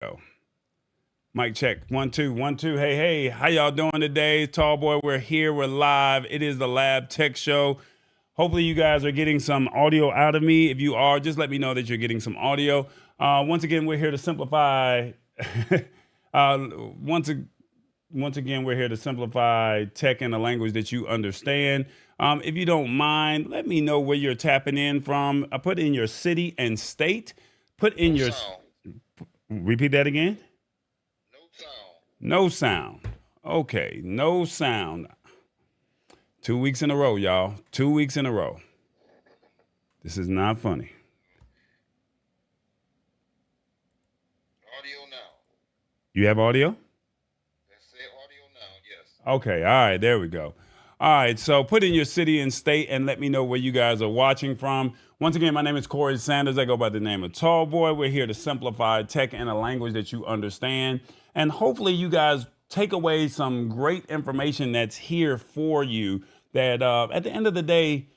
Go. Mic check. 1 2 1 2. Hey, hey, how y'all doing today? Tall boy, we're here. We're live. It is the Lab Tech Show. Hopefully, you guys are getting some audio out of me. If you are, just let me know that you're getting some audio. Once again, we're here to simplify. uh, once, once again, we're here to simplify tech in a language that you understand. If you don't mind, let me know where you're tapping in from. Put in your city and state. Put in No your. sound. Repeat that again. No sound. No sound. Okay, no sound. 2 weeks in a row, y'all. 2 weeks in a row. This is not funny. Audio now. You have audio? Let's say audio now. Yes. Okay, all right, there we go. All right, so put in your city and state and let me know where you guys are watching from. Once again, my name is Corey Sanders. I go by the name of Tall Boy. We're here to simplify tech in a language that you understand. And hopefully, you guys take away some great information that's here for you. That at the end of the day,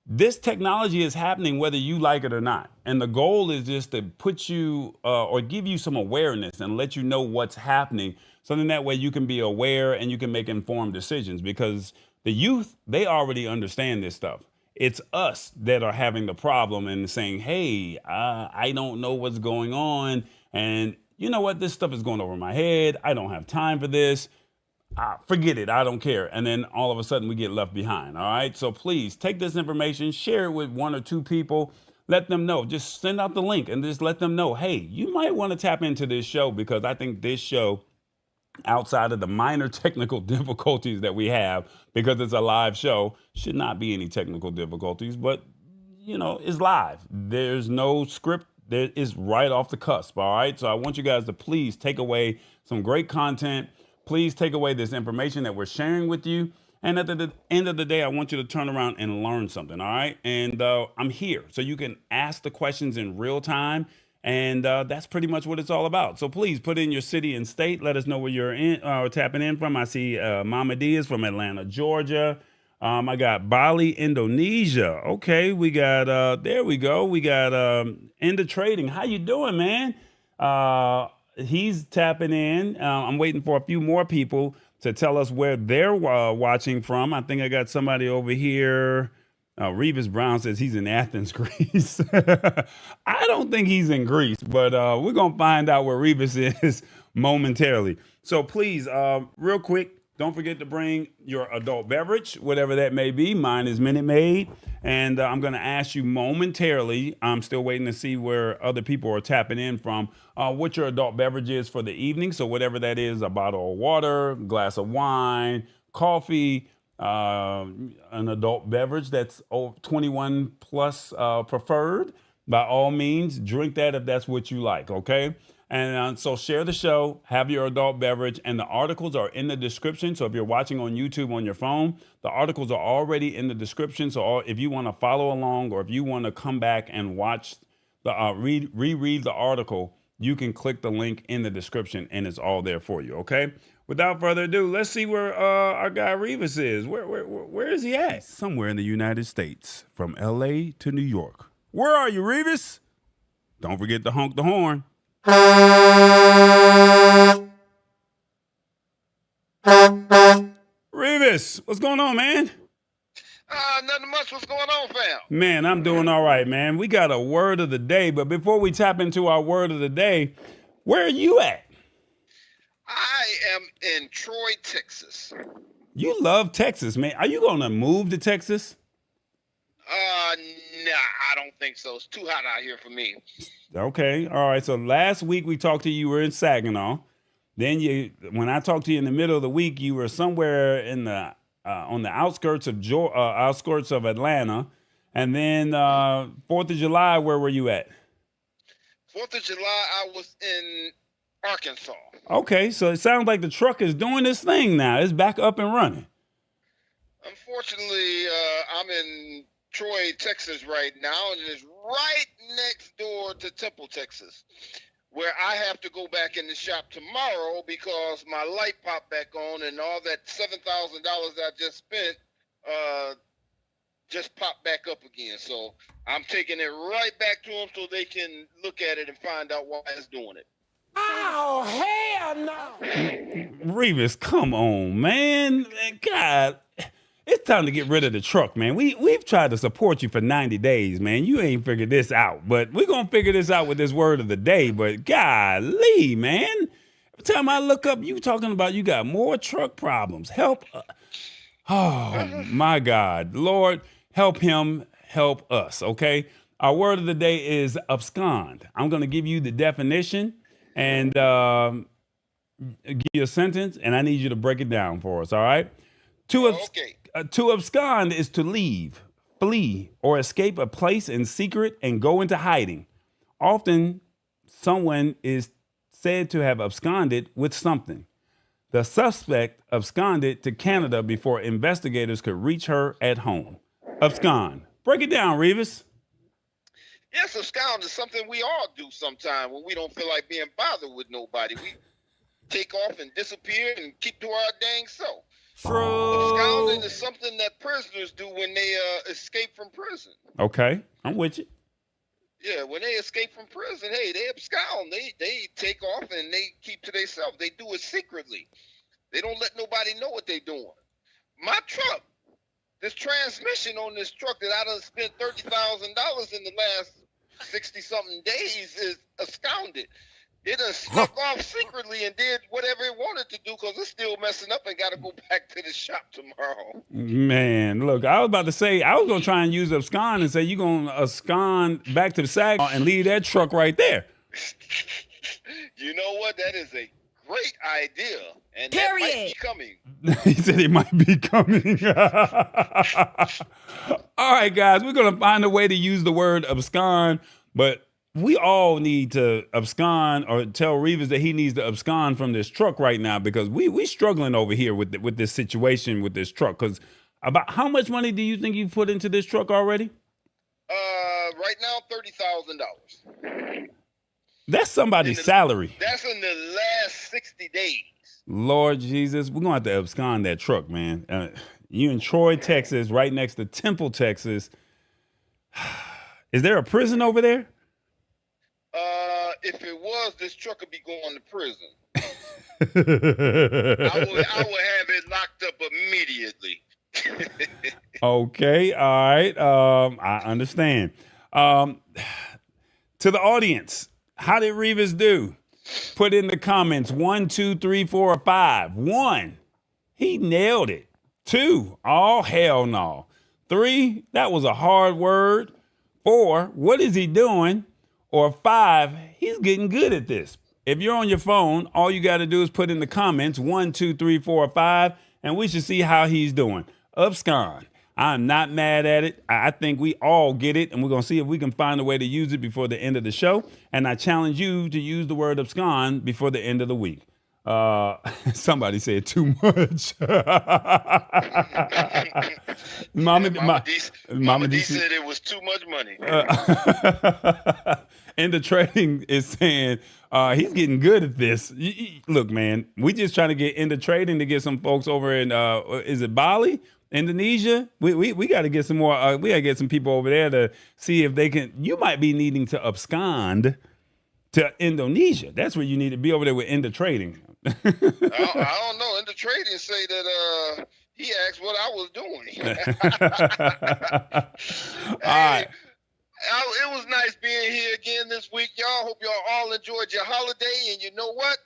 this technology is happening whether you like it or not. And the goal is just to put you or give you some awareness and let you know what's happening. So then that way you can be aware and you can make informed decisions because the youth, they already understand this stuff. It's us that are having the problem and saying, hey, I don't know what's going on. And you know what? This stuff is going over my head. I don't have time for this. Forget it. I don't care. And then all of a sudden we get left behind. All right. So please take this information, share it with one or two people. Let them know. Just send out the link and just let them know, hey, you might want to tap into this show because I think this show, outside of the minor technical difficulties that we have, because it's a live show, should not be any technical difficulties, but it's live. There's no script. There is right off the cusp. All right. So I want you guys to please take away some great content. Please take away this information that we're sharing with you. And at the end of the day, I want you to turn around and learn something. All right. And I'm here so you can ask the questions in real time. And that's pretty much what it's all about. So please put in your city and state. Let us know where you're tapping in from. I see Mama D is from Atlanta, Georgia. I got Bali, Indonesia. Okay, we got there we go. We got Into Trading. How you doing, man? He's tapping in. I'm waiting for a few more people to tell us where they're watching from. I think I got somebody over here. Revis Brown says he's in Athens, Greece. I don't think he's in Greece, but we're going to find out where Revis is momentarily. So please, real quick, don't forget to bring your adult beverage, whatever that may be. Mine is Minute Maid. And I'm going to ask you momentarily. I'm still waiting to see where other people are tapping in from, what your adult beverage is for the evening. So, whatever that is, a bottle of water, glass of wine, coffee, an adult beverage that's 21 plus preferred. By all means, drink that if that's what you like, okay? And so share the show, have your adult beverage, and the articles are in the description. So if you're watching on YouTube on your phone, the articles are already in the description. So if you want to follow along or if you want to come back and watch the reread the article, you can click the link in the description and it's all there for you, okay? Without further ado, let's see where our guy Revis is. Where is he at? Somewhere in the United States, from LA to New York. Where are you, Revis? Don't forget to honk the horn. Revis, what's going on, man? Nothing much. What's going on, fam? Man, I'm doing all right, man. We got a word of the day, but before we tap into our word of the day, where are you at? I am in Troy, Texas. You love Texas, man. Are you going to move to Texas? Nah, I don't think so. It's too hot out here for me. Okay, all right. So last week we talked to you, you were in Saginaw. Then when I talked to you in the middle of the week, you were somewhere in the on the outskirts of outskirts of Atlanta. And then 4th of July, where were you at? 4th of July, I was in Arkansas. Okay, so it sounds like the truck is doing this thing now. It's back up and running. Unfortunately, I'm in Troy, Texas right now, and it's right next door to Temple, Texas, where I have to go back in the shop tomorrow because my light popped back on and all that $7,000 I just spent just popped back up again. So I'm taking it right back to them so they can look at it and find out why it's doing it. Oh, hell no. Revis, come on, man. God, it's time to get rid of the truck, man. We've tried to support you for 90 days, man. You ain't figured this out, but we're gonna figure this out with this word of the day. But golly, man. Every time I look up, you talking about you got more truck problems. Help. Oh my God. Lord, help him, help us, okay? Our word of the day is abscond. I'm gonna give you the definition and give you a sentence, and I need you to break it down for us, all right? Okay. To abscond is to leave, flee, or escape a place in secret and go into hiding. Often, someone is said to have absconded with something. The suspect absconded to Canada before investigators could reach her at home. Abscond. Break it down, Revis. Yes, abscond is something we all do sometime when we don't feel like being bothered with nobody. We take off and disappear and keep to our dang self. Absconding is something that prisoners do when they escape from prison. Okay, I'm with you. Yeah, when they escape from prison, hey, they abscond. They take off and they keep to themselves. They do it secretly. They don't let nobody know what they're doing. My truck, this transmission on this truck that I done spent $30,000 in the last 60-something days is absconded. It done snuck off secretly and did whatever it wanted to do because it's still messing up and got to go back to the shop tomorrow. Man, look, I was about to say, I was going to try and use abscond and say, you're going to abscond back to the SAG and leave that truck right there. You know what? That is a great idea. And Period. that might be coming. He said it might be coming. All right, guys, we're going to find a way to use the word abscond, but we all need to abscond or tell Revis that he needs to abscond from this truck right now because we struggling over here with this situation with this truck. Because about how much money do you think you've put into this truck already? Right now, $30,000. That's somebody's salary. That's in the last 60 days. Lord Jesus, we're going to have to abscond that truck, man. You in Troy, Texas, right next to Temple, Texas. Is there a prison over there? If it was, this truck would be going to prison. I would have it locked up immediately. Okay, all right. I understand. To the audience, how did Revis do? Put in the comments 1, 2, 3, 4, or 5. 1, he nailed it. 2, oh hell no. 3, that was a hard word. 4, what is he doing? Or 5, he's getting good at this. If you're on your phone, all you got to do is put in the comments 1, 2, 3, 4, or 5, and we should see how he's doing. Abscond. I'm not mad at it. I think we all get it, and we're going to see if we can find a way to use it before the end of the show. And I challenge you to use the word abscond before the end of the week. Somebody said too much. Mama D said it was too much money. And the trading is saying he's getting good at this. Look, man, we just trying to get into trading to get some folks over in is it Bali, Indonesia? We got to get some more. We got to get some people over there to see if they can. You might be needing to abscond to Indonesia. That's where you need to be over there with Indo Trading. I don't know. Indo Trading say that he asked what I was doing. All right. It was nice being here again this week, y'all. Hope y'all all enjoyed your holiday. And you know what?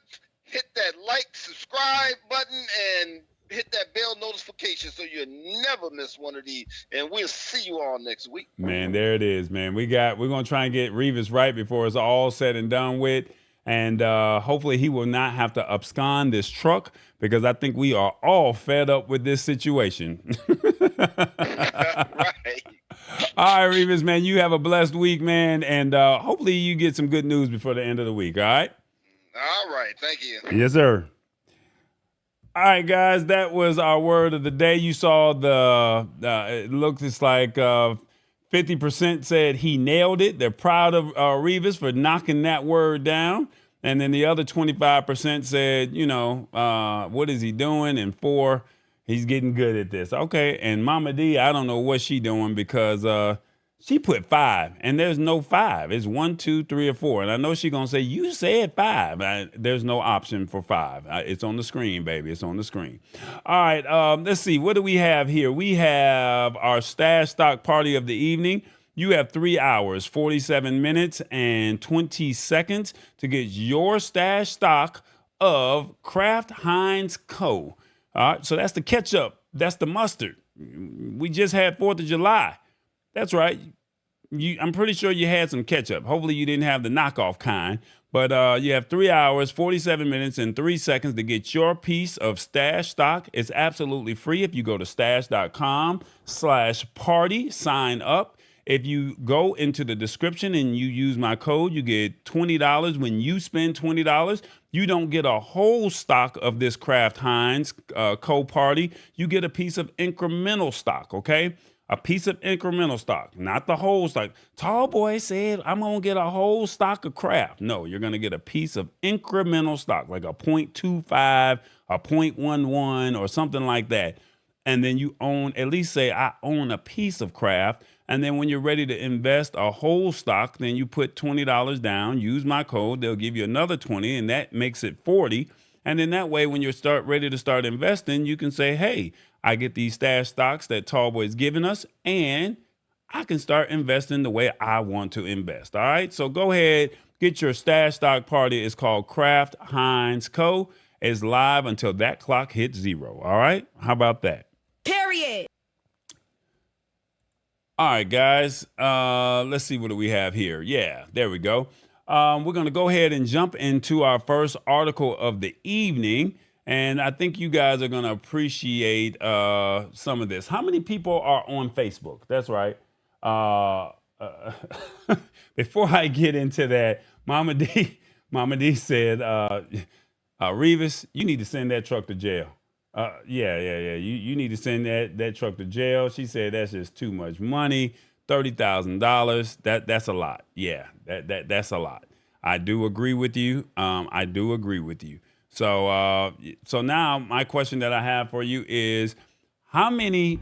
Hit that like, subscribe button, and hit that bell notification so you never miss one of these. And we'll see you all next week. Man, there it is, man. We're going to try and get Revis right before it's all said and done with. And hopefully he will not have to abscond this truck because I think we are all fed up with this situation. Right. All right, Revis, man, you have a blessed week, man. And hopefully you get some good news before the end of the week, all right? All right. Thank you. Yes, sir. All right, guys, that was our word of the day. You saw it looks like 50% said he nailed it. They're proud of Revis for knocking that word down. And then the other 25% said, what is he doing? And 4, he's getting good at this. Okay, and Mama D, I don't know what she doing because She put 5, and there's no 5. It's 1, 2, 3, or 4. And I know she's gonna say, "You said 5." There's no option for 5. It's on the screen, baby. It's on the screen. All right. Let's see. What do we have here? We have our stash stock party of the evening. You have 3 hours, 47 minutes, and 20 seconds to get your stash stock of Kraft Heinz Co. All right. So that's the ketchup. That's the mustard. We just had 4th of July. That's right. I'm pretty sure you had some ketchup. Hopefully you didn't have the knockoff kind. But you have 3 hours, 47 minutes, and 3 seconds to get your piece of stash stock. It's absolutely free if you go to stash.com/party, sign up. If you go into the description and you use my code, you get $20. When you spend $20, you don't get a whole stock of this Kraft Heinz Co-Party. You get a piece of incremental stock, okay? A piece of incremental stock, not the whole stock. Tall boy said, "I'm going to get a whole stock of Kraft." No, you're going to get a piece of incremental stock, like a 0.25, a 0.11, or something like that. And then you own, at least say, "I own a piece of Kraft." And then when you're ready to invest a whole stock, then you put $20 down, use my code, they'll give you another 20, and that makes it 40. And then that way, when you're ready to start investing, you can say, "Hey, I get these stash stocks that Tallboy's giving us, and I can start investing the way I want to invest." All right. So go ahead, get your stash stock party. It's called Kraft Heinz Co. It's live until that clock hits 0. All right. How about that? Period. All right, guys. Let's see. What do we have here? Yeah, there we go. We're going to go ahead and jump into our first article of the evening. And I think you guys are going to appreciate some of this. How many people are on Facebook? That's right. Before I get into that, Mama D said, "Revis, you need to send that truck to jail." Yeah. You need to send that truck to jail. She said that's just too much money. $30,000. That's a lot. Yeah, that's a lot. I do agree with you. So now my question that I have for you is, how many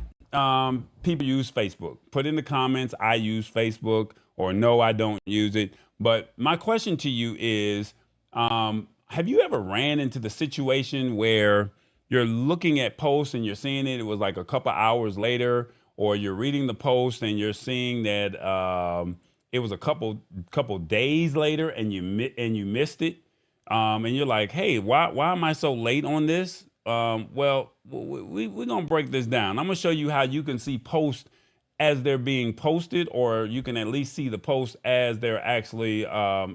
people use Facebook? Put in the comments, "I use Facebook," or "No, I don't use it." But my question to you is, have you ever ran into the situation where you're looking at posts and you're seeing it was like a couple hours later, or you're reading the post and you're seeing that it was a couple days later, and you missed it? And you're like, "Hey, why am I so late on this?" Well, we're going to break this down. I'm going to show you how you can see posts as they're being posted, or you can at least see the post as they're actually,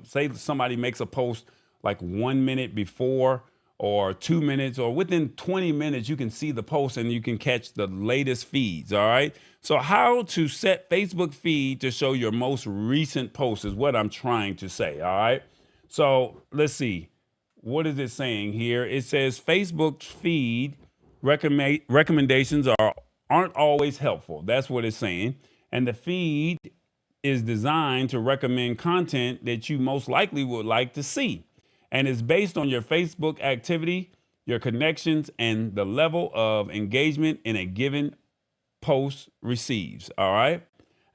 say somebody makes a post like 1 minute before, or 2 minutes, or within 20 minutes, you can see the post and you can catch the latest feeds. All right. So how to set Facebook feed to show your most recent post is what I'm trying to say. All right. So let's see. What is it saying here? It says Facebook feed recommendations aren't always helpful. That's what it's saying. And the feed is designed to recommend content that you most likely would like to see. And it's based on your Facebook activity, your connections, and the level of engagement in a given post receives. All right.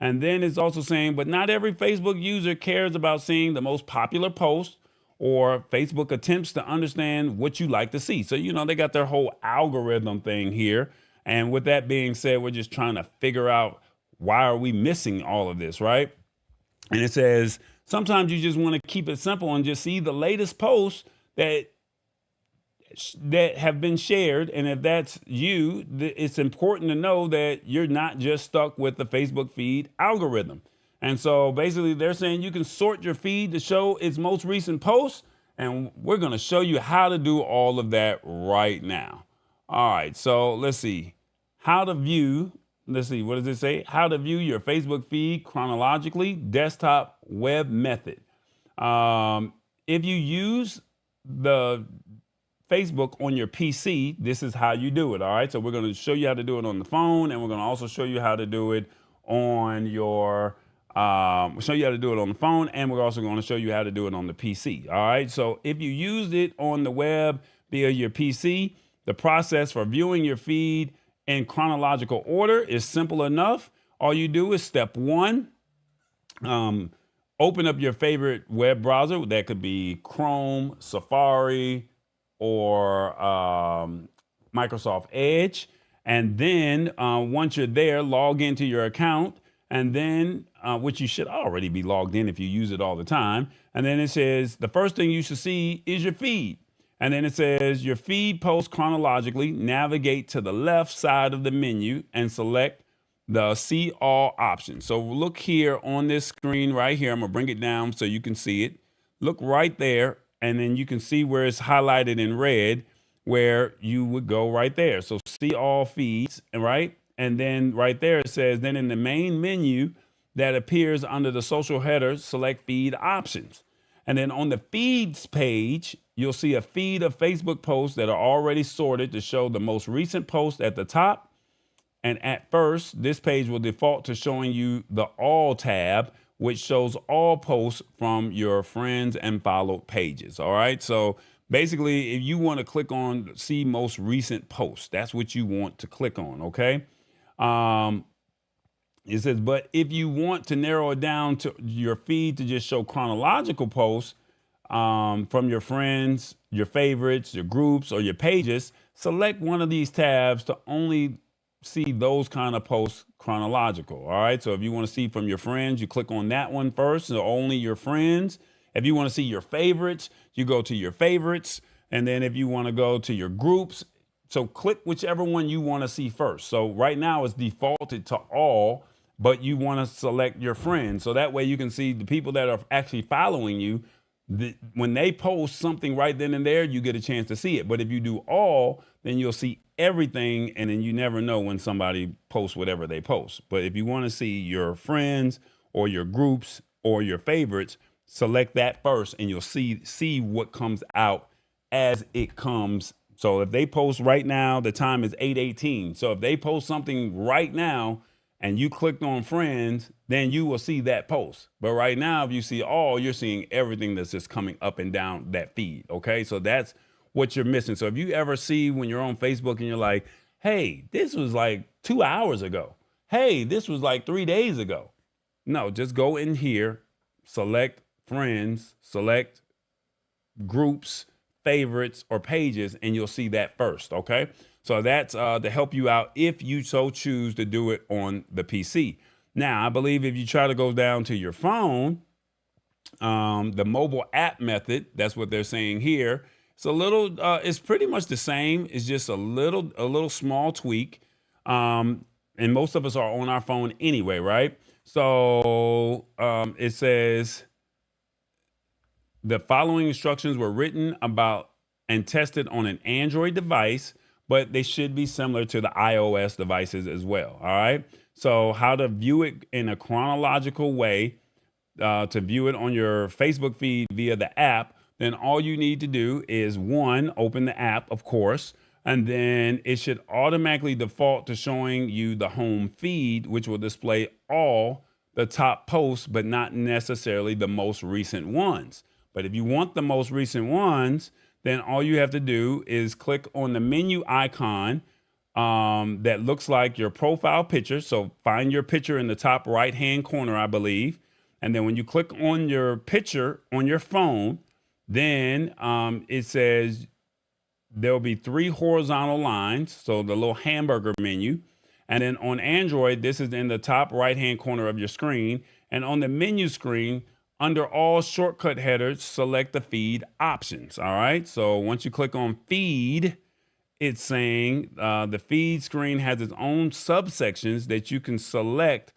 And then it's also saying, but not every Facebook user cares about seeing the most popular post, or Facebook attempts to understand what you like to see. So, they got their whole algorithm thing here. And with that being said, we're just trying to figure out, why are we missing all of this, right? And it says, sometimes you just want to keep it simple and just see the latest posts that have been shared. And if that's you, it's important to know that you're not just stuck with the Facebook feed algorithm. And so basically they're saying you can sort your feed to show its most recent posts. And we're going to show you how to do all of that right now. All right. So let's see how to view. Let's see. What does it say? How to view your Facebook feed chronologically, desktop web method. If you use the Facebook on your PC, this is how you do it. All right. So we're going to show you how to do it on the phone, and we're going to also show you how to do it on your we'll show you how to do it on the phone, and we're also going to show you how to do it on the PC. All right. So if you used it on the web via your PC, the process for viewing your feed in chronological order is simple enough. All you do is step 1, Open up your favorite web browser. That could be Chrome, Safari, or Microsoft Edge. And then once you're there, log into your account. And then, which you should already be logged in if you use it all the time. And then it says the first thing you should see is your feed. And then it says your feed posts chronologically. Navigate to the left side of the menu and select the see all option. So look here on this screen right here. I'm gonna bring it down so you can see it. Look right there, and then you can see where it's highlighted in red, where you would go right there. So see all feeds, right? And then right there it says, then in the main menu that appears under the social header, select feed options. And then on the feeds page, you'll see a feed of Facebook posts that are already sorted to show the most recent post at the top. And at first, this page will default to showing you the All tab, which shows all posts from your friends and followed pages. All right. So basically, if you want to click on see most recent posts, that's what you want to click on. OK. It says, but if you want to narrow it down to your feed to just show chronological posts from your friends, your favorites, your groups, or your pages, select one of these tabs to only see those kind of posts chronological. All right. So if you want to see from your friends, you click on that one first. So only your friends. If you want to see your favorites, you go to your favorites. And then if you want to go to your groups, so click whichever one you want to see first. So right now it's defaulted to all, but you want to select your friends. So that way you can see the people that are actually following you. When they post something right then and there, you get a chance to see it. But if you do all, then you'll see everything, and then you never know when somebody posts whatever they post. But if you want to see your friends or your groups or your favorites, select that first, and you'll see what comes out as it comes. So if they post right now, the time is 8:18. So if they post something right now and you clicked on friends, then you will see that post. But right now, if you see all, you're seeing everything that's just coming up and down that feed. Okay, so that's what you're missing. So if you ever see when you're on Facebook and you're like, hey, this was like 2 hours ago. Hey, this was like 3 days ago. No, just go in here, select friends, select groups, favorites, or pages, and you'll see that first. Okay. So that's to help you out if you so choose to do it on the PC. Now, I believe if you try to go down to your phone, the mobile app method, that's what they're saying here. It's a little, it's pretty much the same. It's just a little small tweak. And most of us are on our phone anyway, right? So it says the following instructions were written about and tested on an Android device, but they should be similar to the iOS devices as well. All right. So how to view it in a chronological way, to view it on your Facebook feed via the app, then all you need to do is one, open the app, of course, and then it should automatically default to showing you the home feed, which will display all the top posts, but not necessarily the most recent ones. But if you want the most recent ones, then all you have to do is click on the menu icon that looks like your profile picture. So find your picture in the top right-hand corner, I believe. And then when you click on your picture on your phone, then it says there'll be 3 horizontal lines. So the little hamburger menu. And then on Android, this is in the top right-hand corner of your screen. And on the menu screen, under all shortcut headers, select the feed options. All right. So once you click on feed, it's saying the feed screen has its own subsections that you can select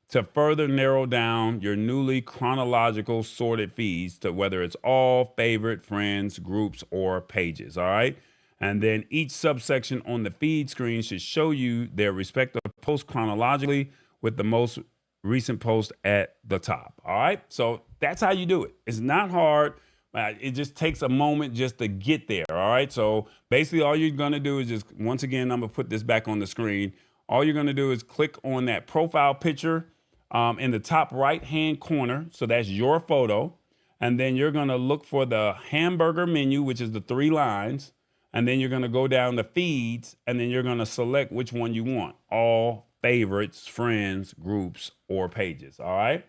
to further narrow down your newly chronological sorted feeds to whether it's all, favorite, friends, groups, or pages. All right. And then each subsection on the feed screen should show you their respective posts chronologically with the most recent post at the top. All right. So that's how you do it. It's not hard. It just takes a moment just to get there. All right. So basically all you're going to do is just, once again, I'm going to put this back on the screen. All you're going to do is click on that profile picture in the top right hand corner. So that's your photo. And then you're going to look for the hamburger menu, which is the 3 lines. And then you're going to go down the feeds, and then you're going to select which one you want. All, favorites, friends, groups, or pages. All right.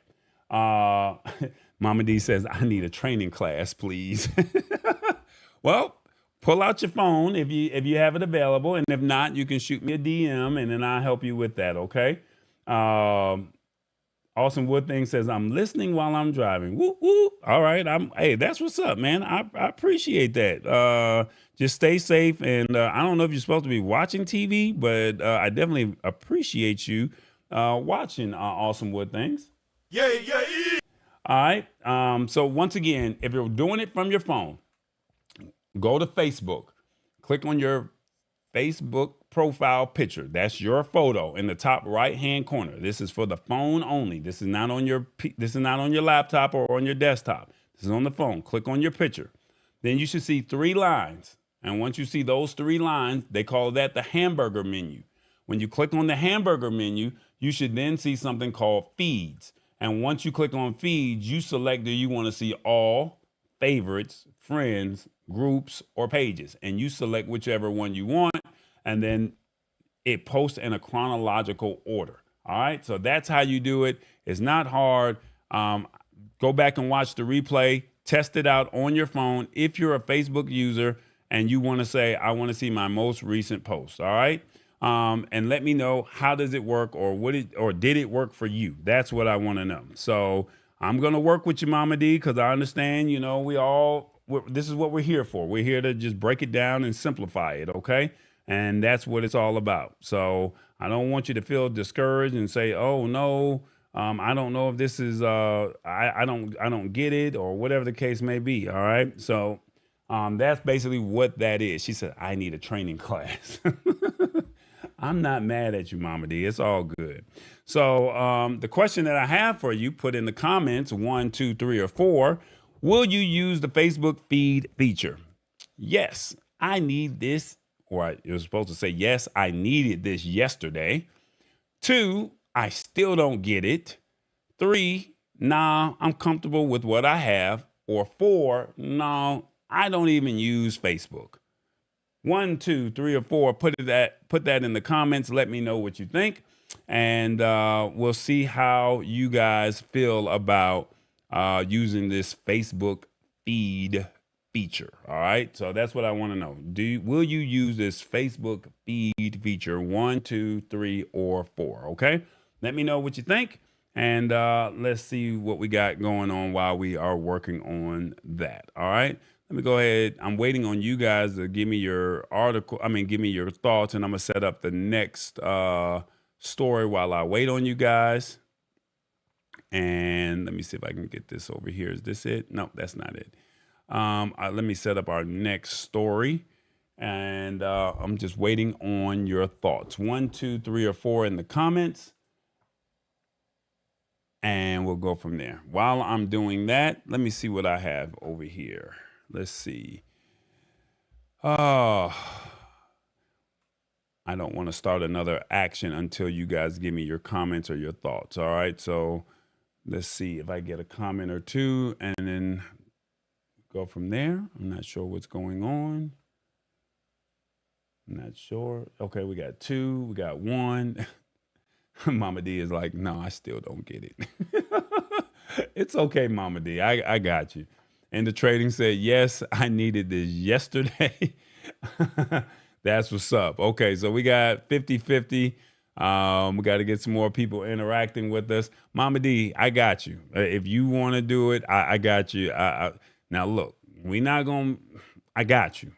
Mama D says, I need a training class, please. Well, pull out your phone if you have it available, and if not, you can shoot me a DM, and then I'll help you with that. Okay. Awesome Wood Thing says, I'm listening while I'm driving. Woo woo. All right. Hey, that's what's up, man. I appreciate that. Just stay safe. And I don't know if you're supposed to be watching TV, but I definitely appreciate you watching Awesome Wood Things. Yeah. All right. So once again, if you're doing it from your phone, go to Facebook, click on your Facebook profile picture. That's your photo in the top right-hand corner. This is for the phone only. This is not on your laptop or on your desktop. This is on the phone. Click on your picture. Then you should see 3 lines. And once you see those 3 lines, they call that the hamburger menu. When you click on the hamburger menu, you should then see something called feeds. And once you click on feeds, you select do you want to see all, favorites, friends, groups, or pages. And you select whichever one you want. And then it posts in a chronological order. All right. So that's how you do it. It's not hard. Go back and watch the replay. Test it out on your phone. If you're a Facebook user and you want to say, I want to see my most recent post. All right. And let me know, how does it work, or did it work for you? That's what I want to know. So I'm going to work with you, Mama D, because I understand, this is what we're here for. We're here to just break it down and simplify it. Okay. And that's what it's all about. So I don't want you to feel discouraged and say, oh no, I don't know if this is, I don't get it, or whatever the case may be. All right. So that's basically what that is. She said, I need a training class. I'm not mad at you, Mama D. It's all good. So the question that I have for you, put in the comments, 1, 2, 3, or 4. Will you use the Facebook feed feature? Yes, I need this. Or you're supposed to say, yes, I needed this yesterday. 2, I still don't get it. 3, nah, I'm comfortable with what I have. Or 4, no, I don't even use Facebook. 1, 2, 3, or 4, put that in the comments. Let me know what you think. And we'll see how you guys feel about using this Facebook feed feature. All right. So that's what I want to know. Will you use this Facebook feed feature? 1, 2, 3, or 4? Okay. Let me know what you think. And let's see what we got going on while we are working on that. All right. Let me go ahead. I'm waiting on you guys to give me your give me your thoughts, and I'm going to set up the next story while I wait on you guys. And let me see if I can get this over here. Is this it? No, that's not it. Let me set up our next story, and I'm just waiting on your thoughts. 1, 2, 3, or 4 in the comments, and we'll go from there. While I'm doing that, let me see what I have over here. Let's see. I don't want to start another action until you guys give me your comments or your thoughts. All right. So let's see if I get a comment or 2, and then go from there. I'm not sure what's going on. I'm not sure. Okay, we got 2. We got 1. Mama D is like, no, I still don't get it. It's okay, Mama D. I got you. And the trading said, yes, I needed this yesterday. That's what's up. Okay, so we got 50-50. We got to get some more people interacting with us. Mama D, I got you. If you want to do it, I got you. Now, look, I got you.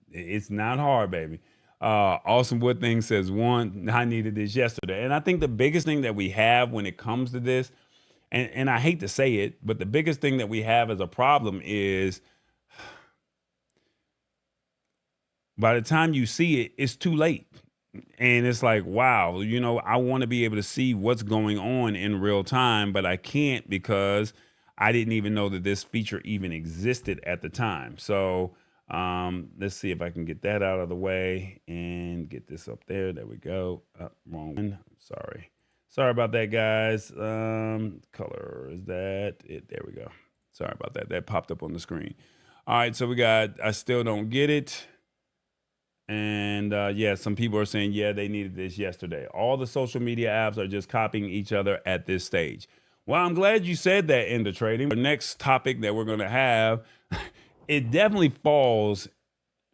It's not hard, baby. Awesome Wood Thing says, 1, I needed this yesterday. And I think the biggest thing that we have when it comes to this, and I hate to say it, but the biggest thing that we have as a problem is by the time you see it, it's too late. And it's like, wow, I want to be able to see what's going on in real time, but I can't because I didn't even know that this feature even existed at the time. So let's see if I can get that out of the way and get this up there. There we go. Wrong one. Sorry about that, guys. Color, is that it? There we go. Sorry about that. That popped up on the screen. All right, so we got, I still don't get it. And yeah, some people are saying, yeah, they needed this yesterday. All the social media apps are just copying each other at this stage. Well, I'm glad you said that into trading. The next topic that we're going to have, it definitely falls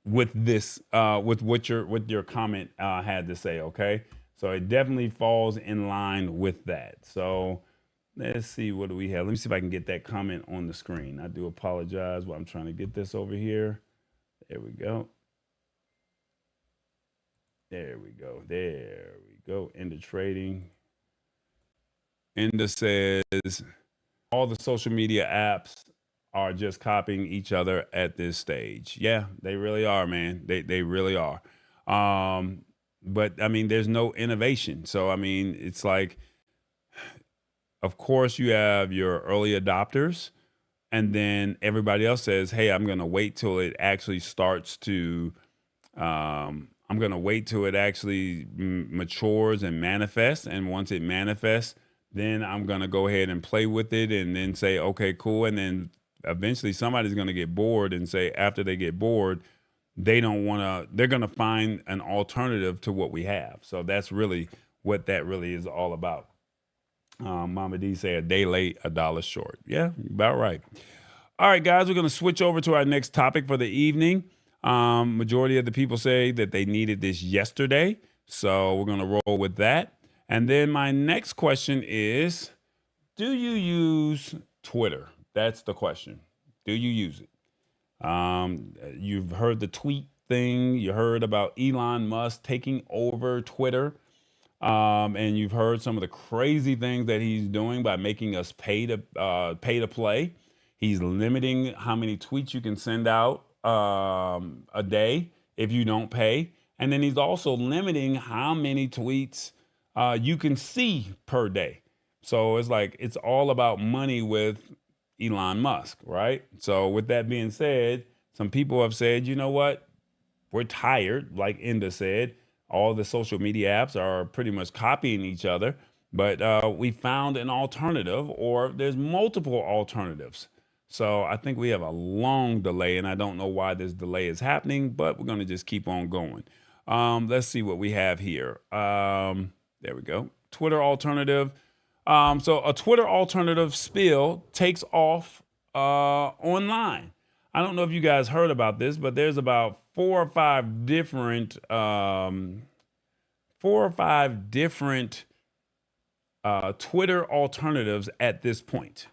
with this, with what your comment had to say. Okay, so it definitely falls in line with that. So let's see, what do we have? Let me see if I can get that comment on the screen. I do apologize while I'm trying to get this over here. There we go. There we go. There we go. Into trading. Enda says all the social media apps are just copying each other at this stage. Yeah, they really are, man. They really are. But I mean, there's no innovation. So I mean, it's like, of course, you have your early adopters, and then everybody else says, "Hey, I'm going to wait till it actually starts to." I'm going to wait till it actually matures and manifests, and once it manifests, then I'm going to go ahead and play with it and then say, okay, cool. And then eventually somebody's going to get bored and say, after they get bored, they're going to find an alternative to what we have. So that's really what that really is all about. Mama D say a day late, $1 short. Yeah, about right. All right, guys, we're going to switch over to our next topic for the evening. Majority of the people say that they needed this yesterday. So we're going to roll with that. And then my next question is, do you use Twitter? That's the question. Do you use it? You've heard the tweet thing. You heard about Elon Musk taking over Twitter. And you've heard some of the crazy things that he's doing by making us pay to play. He's limiting how many tweets you can send out a day if you don't pay. And then he's also limiting how many tweets you can see per day. So it's like, it's all about money with Elon Musk, right? So with that being said, some people have said, you know what? We're tired, like Enda said. All the social media apps are pretty much copying each other, but we found an alternative, or there's multiple alternatives. So I think we have a long delay, and I don't know why this delay is happening, but we're going to just keep on going. Let's see what we have here. There we go. Twitter alternative. So a Twitter alternative spill takes off online. I don't know if you guys heard about this, but there's about four or five different Twitter alternatives at this point.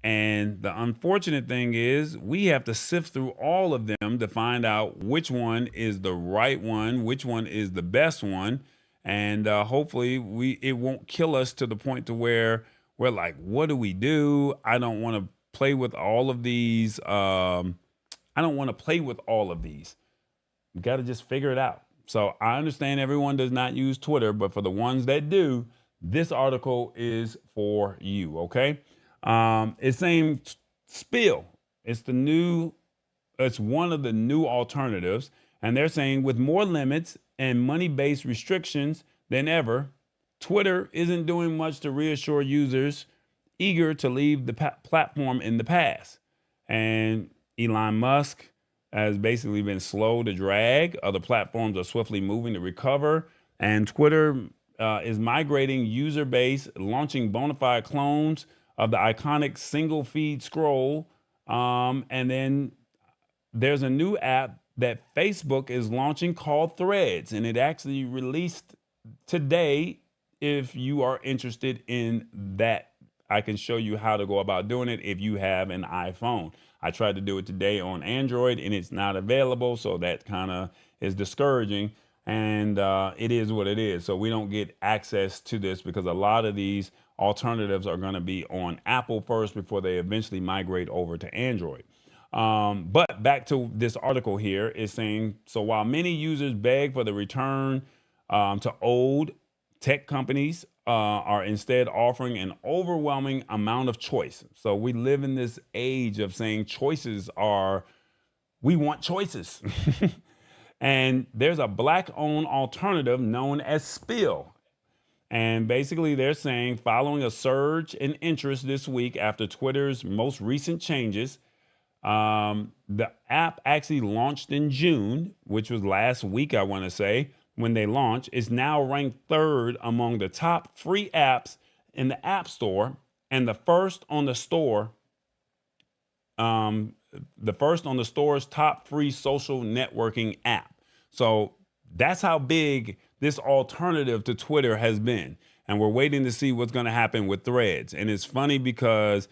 And the unfortunate thing is we have to sift through all of them to find out which one is the right one, which one is the best one. And hopefully it won't kill us to the point to where we're like, what do we do? I don't want to play with all of these. I don't want to play with all of these. You got to just figure it out. So I understand everyone does not use Twitter, but for the ones that do, this article is for you. Okay. It's saying spill. It's one of the new alternatives. And they're saying with more limits and money-based restrictions than ever, Twitter isn't doing much to reassure users eager to leave the platform in the past. And Elon Musk has basically been slow to drag. Other platforms are swiftly moving to recover. And Twitter is migrating user base, launching bona fide clones of the iconic single feed scroll. And then there's a new app that Facebook is launching called Threads. And it actually released today. If you are interested in that, I can show you how to go about doing it if you have an iPhone. I tried to do it today on Android and it's not available. So that kind of is discouraging. And it is what it is. So we don't get access to this because a lot of these alternatives are going to be on Apple first before they eventually migrate over to Android. But back to this article here is saying, so while many users beg for the return to old, tech companies are instead offering an overwhelming amount of choice. So we live in this age of saying we want choices. And there's a Black-owned alternative known as Spill. And basically they're saying following a surge in interest this week after Twitter's most recent changes, the app actually launched in June, which was last week, I want to say, when they launched. Is now ranked third among the top free apps in the App Store and the first on the store, the first on the store's top free social networking app. So that's how big this alternative to Twitter has been. And we're waiting to see what's going to happen with Threads. And it's funny because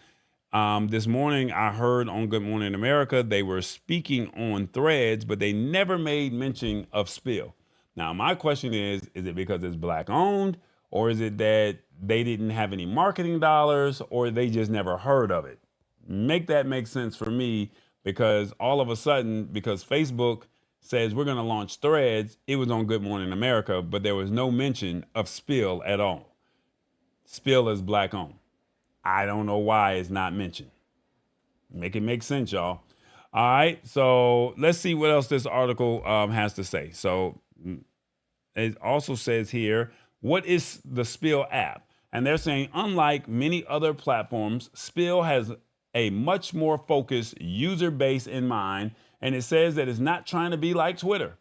this morning I heard on Good Morning America, they were speaking on Threads, but they never made mention of Spill. Now, my question is it because it's Black owned, or is it that they didn't have any marketing dollars, or they just never heard of it? Make that make sense for me, because all of a sudden, because Facebook says we're going to launch Threads, it was on Good Morning America, but there was no mention of Spill at all. Spill is Black owned. I don't know why it's not mentioned. Make it make sense, y'all. All right, so let's see what else this article has to say. So it also says here, what is the Spill app? And they're saying, unlike many other platforms, Spill has a much more focused user base in mind, and it says that it's not trying to be like Twitter.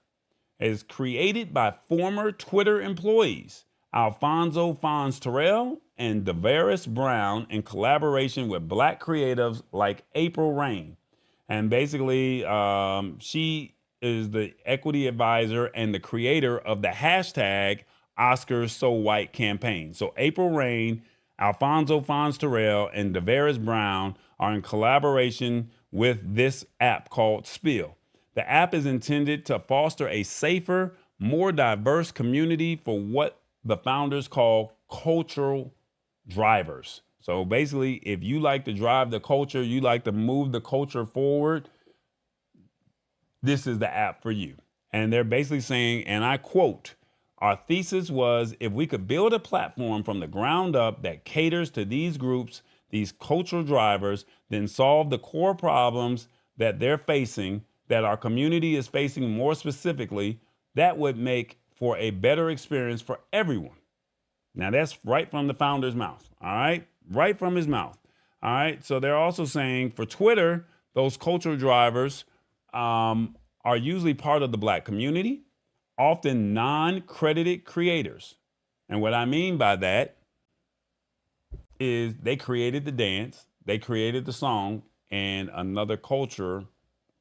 It's created by former Twitter employees, Alfonso Fons Terrell and Davaris Brown, in collaboration with Black creatives like April Rain. And basically, she is the equity advisor and the creator of the hashtag Oscars So White campaign. So April Rain, Alfonso Fons Terrell, and Davaris Brown are in collaboration with this app called Spill. The app is intended to foster a safer, more diverse community for what the founders call cultural drivers. So basically, if you like to drive the culture, you like to move the culture forward, this is the app for you. And they're basically saying, and I quote, our thesis was if we could build a platform from the ground up that caters to these groups, these cultural drivers, then solve the core problems that they're facing, that our community is facing more specifically, that would make for a better experience for everyone. Now that's right from the founder's mouth, all right? Right from his mouth, all right? So they're also saying for Twitter, those cultural drivers are usually part of the Black community, often non-credited creators. And what I mean by that is they created the dance, they created the song, and another culture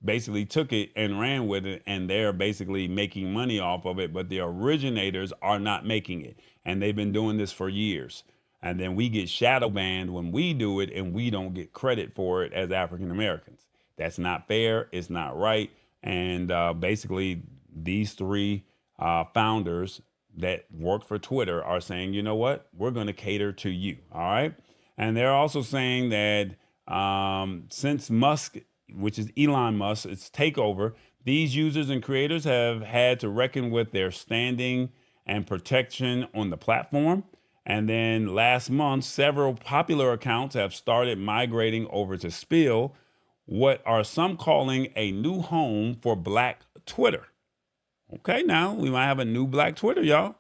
basically took it and ran with it, and they're basically making money off of it, but the originators are not making it. And they've been doing this for years. And then we get shadow banned when we do it, and we don't get credit for it as African Americans. That's not fair. It's not right. And basically, these three founders that work for Twitter are saying, you know what? We're going to cater to you. All right. And they're also saying that since Musk, which is Elon Musk, its takeover, these users and creators have had to reckon with their standing and protection on the platform. And then last month, several popular accounts have started migrating over to Spill, what are some calling a new home for Black Twitter. Okay, now we might have a new Black Twitter, y'all.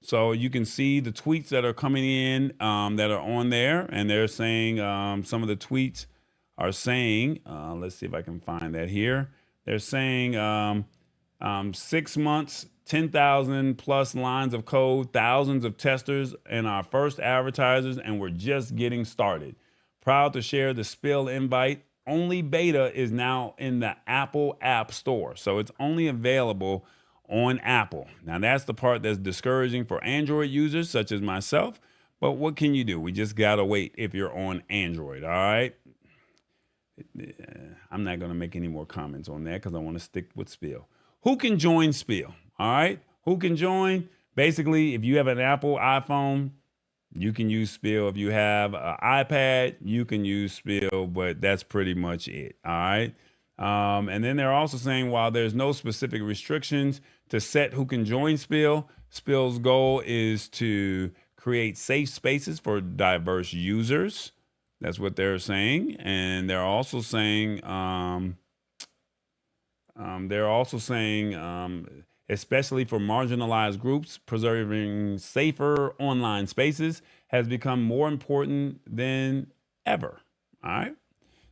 So you can see the tweets that are coming in that are on there. And they're saying some of the tweets are saying, let's see if I can find that here. They're saying 6 months, 10,000 plus lines of code, thousands of testers, and our first advertisers, and we're just getting started. Proud to share the Spill invite. Only beta is now in the Apple App Store. So it's only available on Apple. Now that's the part that's discouraging for Android users such as myself. But what can you do? We just gotta wait if you're on Android, all right? I'm not gonna make any more comments on that because I want to stick with Spill. Who can join Spill? All right, who can join? Basically, if you have an Apple iPhone, you can use Spill. If you have an iPad, you can use Spill, but that's pretty much it. All right. And then they're also saying while there's no specific restrictions to set who can join Spill, Spill's goal is to create safe spaces for diverse users. That's what they're saying. And they're also saying, especially for marginalized groups, preserving safer online spaces has become more important than ever. All right.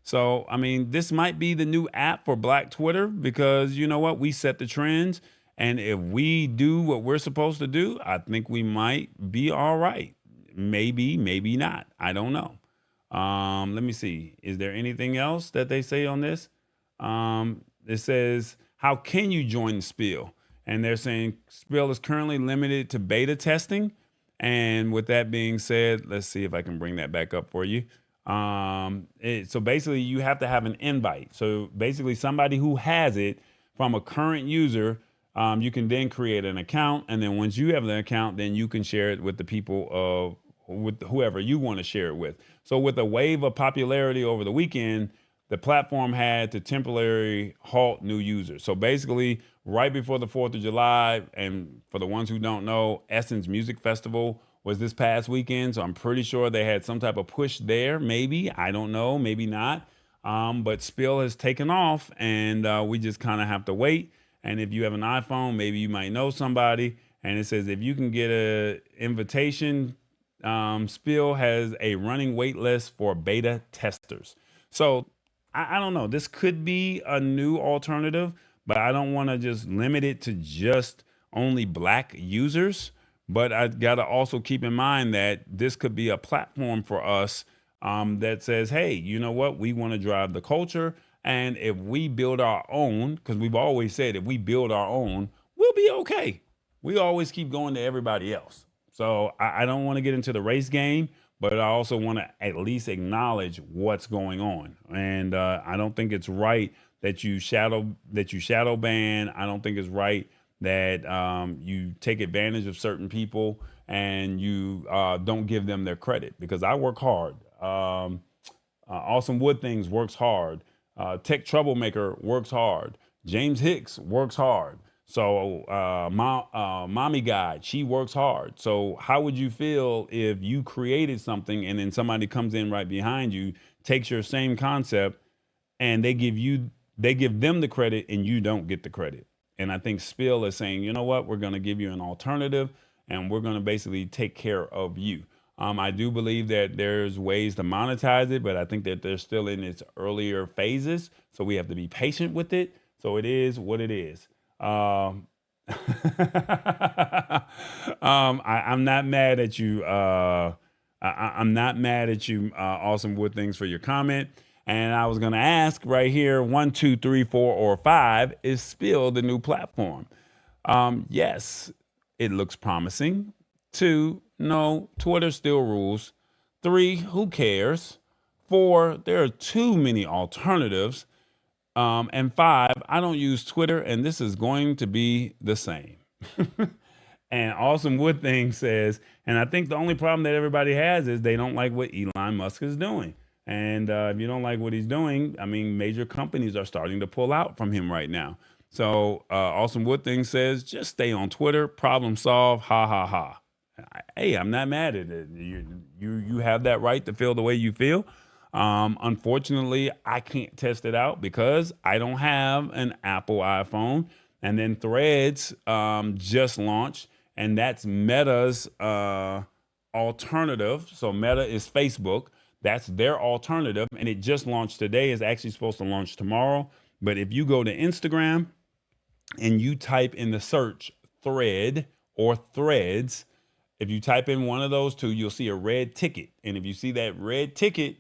So, I mean, this might be the new app for Black Twitter because you know what? We set the trends. And if we do what we're supposed to do, I think we might be all right. Maybe, maybe not. I don't know. Let me see. Is there anything else that they say on this? It says, how can you join Spill? And they're saying Spill is currently limited to beta testing. And with that being said, let's see if I can bring that back up for you. So basically, you have to have an invite. So basically, somebody who has it from a current user, you can then create an account. And then once you have the account, then you can share it with the people with whoever you want to share it with. So with a wave of popularity over the weekend, the platform had to temporarily halt new users. So basically, right before the 4th of July, and for the ones who don't know, Essence Music Festival was this past weekend. So I'm pretty sure they had some type of push there. Maybe, I don't know, maybe not. But Spill has taken off, and we just kind of have to wait. And if you have an iPhone, maybe you might know somebody. And it says if you can get an invitation, Spill has a running wait list for beta testers. So I don't know. This could be a new alternative, but I don't want to just limit it to just only Black users. But I got to also keep in mind that this could be a platform for us that says, hey, you know what? We want to drive the culture. And if we build our own, because we've always said if we build our own, we'll be okay. We always keep going to everybody else. So I don't want to get into the race game, but I also want to at least acknowledge what's going on. And I don't think it's right that you shadow ban. I don't think it's right that you take advantage of certain people and you don't give them their credit, because I work hard. Awesome Wood Things works hard. Tech Troublemaker works hard. James Hicks works hard. So Mommy Guide, she works hard. So how would you feel if you created something and then somebody comes in right behind you, takes your same concept, and they give them the credit and you don't get the credit? And I think Spill is saying, you know what, we're going to give you an alternative and we're going to basically take care of you. I do believe that there's ways to monetize it, but I think that they're still in its earlier phases. So we have to be patient with it. So it is what it is. I'm not mad at you. I'm not mad at you, Awesome Wood Things, for your comment. And I was going to ask right here, 1, 2, 3, 4, or 5, is Spill the new platform? Yes, it looks promising. 2, no, Twitter still rules. 3, who cares? 4, there are too many alternatives. And 5, I don't use Twitter, and this is going to be the same. And Awesome Wood Thing says, and I think the only problem that everybody has is they don't like what Elon Musk is doing. And if you don't like what he's doing, I mean, major companies are starting to pull out from him right now. So Awesome Wood Thing says, just stay on Twitter, problem solved, ha, ha, ha. Hey, I'm not mad at it. You have that right to feel the way you feel. Unfortunately, I can't test it out because I don't have an Apple iPhone. And then Threads just launched, and that's Meta's alternative. So Meta is Facebook. That's their alternative, and it just launched today. It's actually supposed to launch tomorrow. But if you go to Instagram and you type in the search Thread or Threads, if you type in one of those two, you'll see a red ticket. And if you see that red ticket,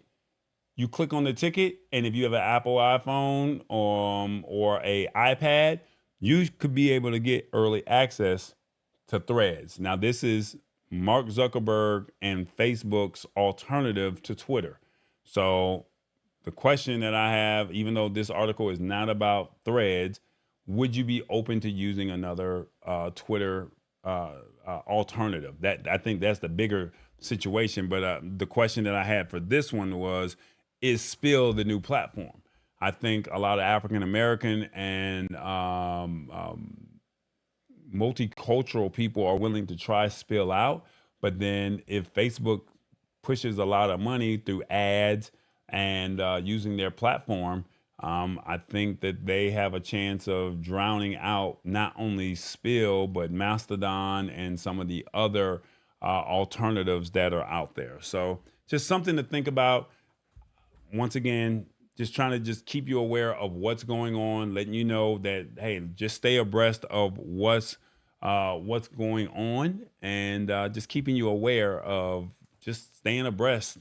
you click on the ticket, and if you have an Apple iPhone or a iPad, you could be able to get early access to Threads. Now, this is Mark Zuckerberg and Facebook's alternative to Twitter. So the question that I have, even though this article is not about Threads, would you be open to using another Twitter alternative? That, I think that's the bigger situation. But the question that I had for this one was, is Spill the new platform? I think a lot of African American and multicultural people are willing to try Spill out. But then if Facebook pushes a lot of money through ads and using their platform, I think that they have a chance of drowning out not only Spill, but Mastodon and some of the other alternatives that are out there. So just something to think about. Once again, just trying to just keep you aware of what's going on, letting you know that, hey, just stay abreast of what's going on, and just keeping you aware of just staying abreast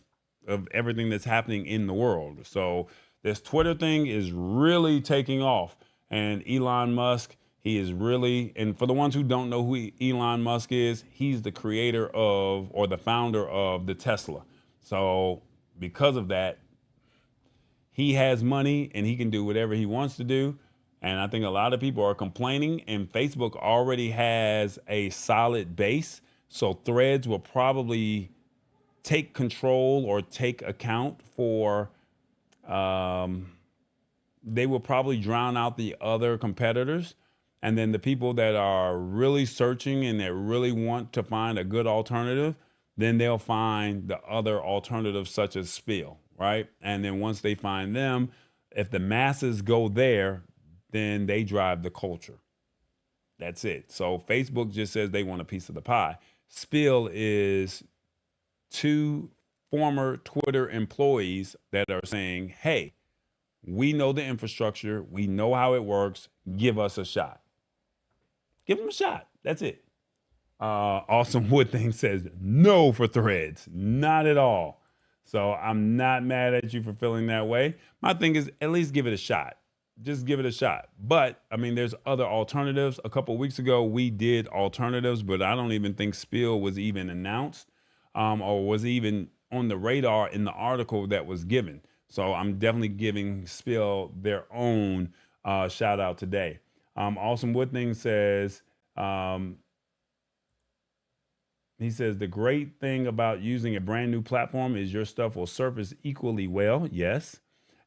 of everything that's happening in the world. So this Twitter thing is really taking off. And Elon Musk, he is really, and for the ones who don't know who Elon Musk is, he's the creator of, or the founder of the Tesla. So because of that, he has money and he can do whatever he wants to do. And I think a lot of people are complaining, and Facebook already has a solid base. So Threads will probably take control or take account for, they will probably drown out the other competitors. And then the people that are really searching and that really want to find a good alternative, then they'll find the other alternatives such as Spill, right? And then once they find them, if the masses go there, then they drive the culture. That's it. So Facebook just says they want a piece of the pie. Spill is 2 former Twitter employees that are saying, hey, we know the infrastructure. We know how it works. Give us a shot. Give them a shot. That's it. Awesome Wood Thing says no for Threads. Not at all. So I'm not mad at you for feeling that way. My thing is at least give it a shot. Just give it a shot. But I mean, there's other alternatives. A couple of weeks ago, we did alternatives, but I don't even think Spill was even announced or was even on the radar in the article that was given. So I'm definitely giving Spill their own shout out today. Awesome Wood Thing says, he says, the great thing about using a brand new platform is your stuff will surface equally well. Yes.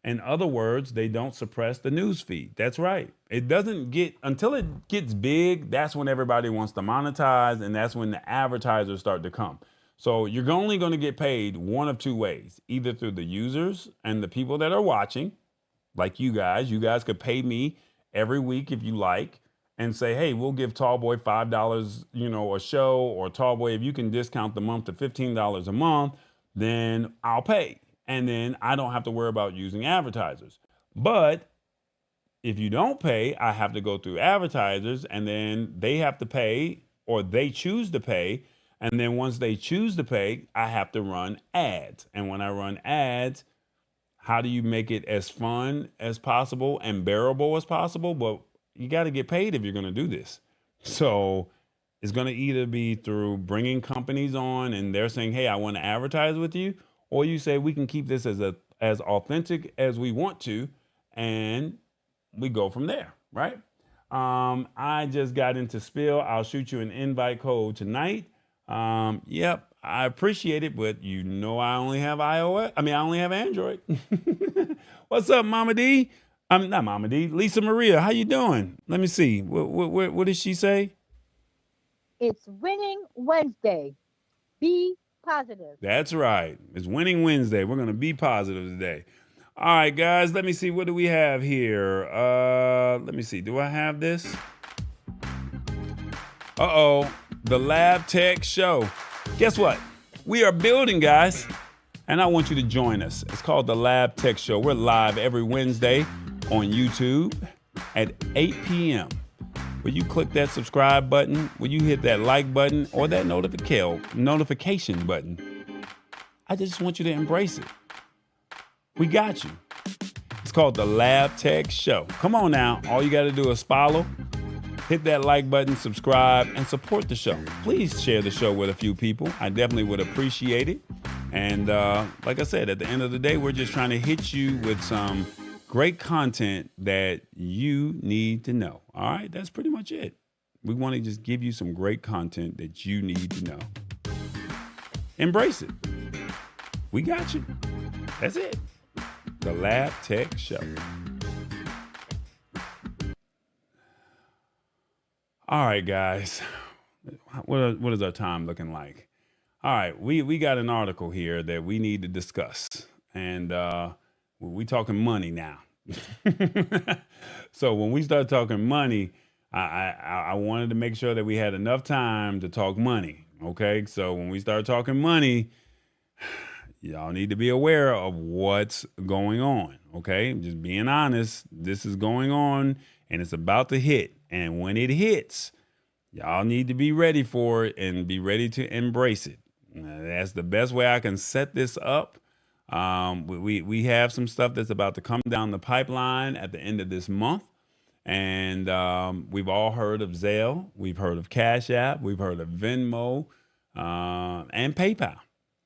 In other words, they don't suppress the news feed. That's right. It doesn't get, until it gets big, that's when everybody wants to monetize, and that's when the advertisers start to come. So you're only going to get paid one of 2 ways, either through the users and the people that are watching, like you guys. You guys could pay me every week if you like and say, hey, we'll give Tallboy $5, a show, or Tallboy, if you can discount the month to $15 a month, then I'll pay. And then I don't have to worry about using advertisers. But if you don't pay, I have to go through advertisers, and then they have to pay, or they choose to pay. And then once they choose to pay, I have to run ads. And when I run ads, how do you make it as fun as possible and bearable as possible? But you got to get paid if you're going to do this. So it's going to either be through bringing companies on and they're saying, hey, I want to advertise with you. Or you say we can keep this as authentic as we want to, and we go from there, right? I just got into Spill. I'll shoot you an invite code tonight. Yep, I appreciate it, but I only have iOS. I only have Android. What's up, Mama D? I'm not Mama D. Lisa Maria, how you doing? Let me see. What did she say? It's Winning Wednesday. Be positive. That's right. It's Winning Wednesday. We're going to be positive today. All right, guys, let me see. What do we have here? Let me see. Do I have this? Uh-oh. The Lab Tech Show. Guess what? We are building, guys, and I want you to join us. It's called the Lab Tech Show. We're live every Wednesday on YouTube at 8 p.m. Will you click that subscribe button? Will you hit that like button or that notification button? I just want you to embrace it. We got you. It's called the Lab Tech Show. Come on now. All you got to do is follow, hit that like button, subscribe, and support the show. Please share the show with a few people. I definitely would appreciate it. And like I said, at the end of the day, we're just trying to hit you with some great content that you need to know. All right, that's pretty much it. We want to just give you some great content that you need to know. Embrace it. We got you. That's it. The Lab Tech Show. All right, guys. What is our time looking like? All right, we got an article here that we need to discuss. And we talking money now. So when we start talking money, I wanted to make sure that we had enough time to talk money. Okay, so when we start talking money, y'all need to be aware of what's going on. Okay, just being honest, this is going on and it's about to hit. And when it hits, y'all need to be ready for it and be ready to embrace it. That's the best way I can set this up. We have some stuff that's about to come down the pipeline at the end of this month. And we've all heard of Zelle. We've heard of Cash App. We've heard of Venmo and PayPal.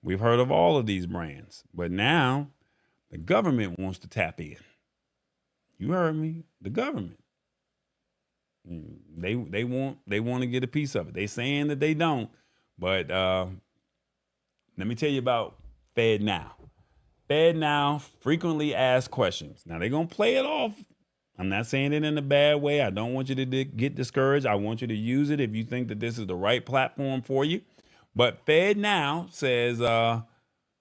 We've heard of all of these brands. But now the government wants to tap in. You heard me. The government. They want to get a piece of it. They saying that they don't. But let me tell you about FedNow. FedNow frequently asked questions. Now they're going to play it off. I'm not saying it in a bad way. I don't want you to get discouraged. I want you to use it if you think that this is the right platform for you. But FedNow says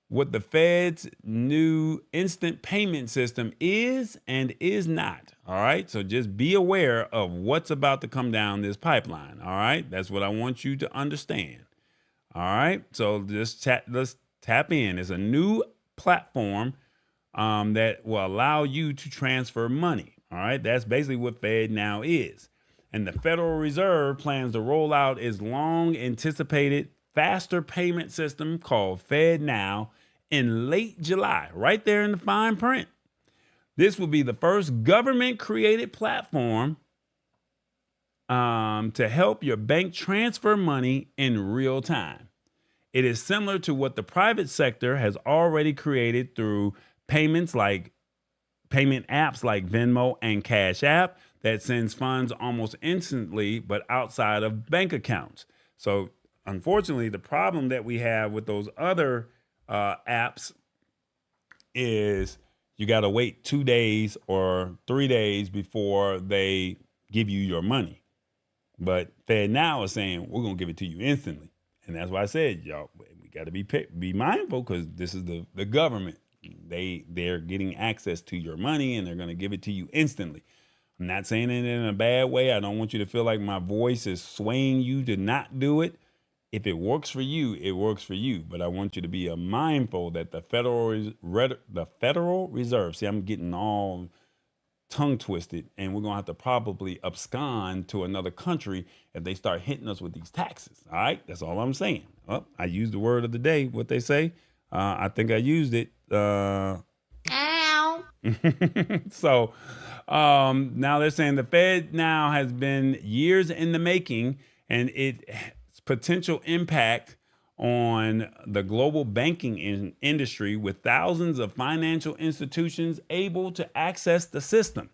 what the Fed's new instant payment system is and is not. All right. So just be aware of what's about to come down this pipeline. All right. That's what I want you to understand. All right. So let's tap in. It's a new platform that will allow you to transfer money. All right. That's basically what FedNow is. And the Federal Reserve plans to roll out its long anticipated faster payment system called FedNow in late July, right there in the fine print. This will be the first government created platform to help your bank transfer money in real time. It is similar to what the private sector has already created through payment apps like Venmo and Cash App that sends funds almost instantly, but outside of bank accounts. So unfortunately, the problem that we have with those other apps is you got to wait 2 days or 3 days before they give you your money. But FedNow is saying, we're going to give it to you instantly. And that's why I said, y'all, we got to be mindful because this is the government. They're getting access to your money and they're going to give it to you instantly. I'm not saying it in a bad way. I don't want you to feel like my voice is swaying you to not do it. If it works for you, it works for you. But I want you to be mindful that the Federal Reserve, see, I'm getting all tongue twisted, and we're going to have to probably abscond to another country if they start hitting us with these taxes. All right. That's all I'm saying. Oh, I used the word of the day, what they say. I think I used it. Ow. So now they're saying the Fed now has been years in the making, and its potential impact on the global banking industry with thousands of financial institutions able to access the system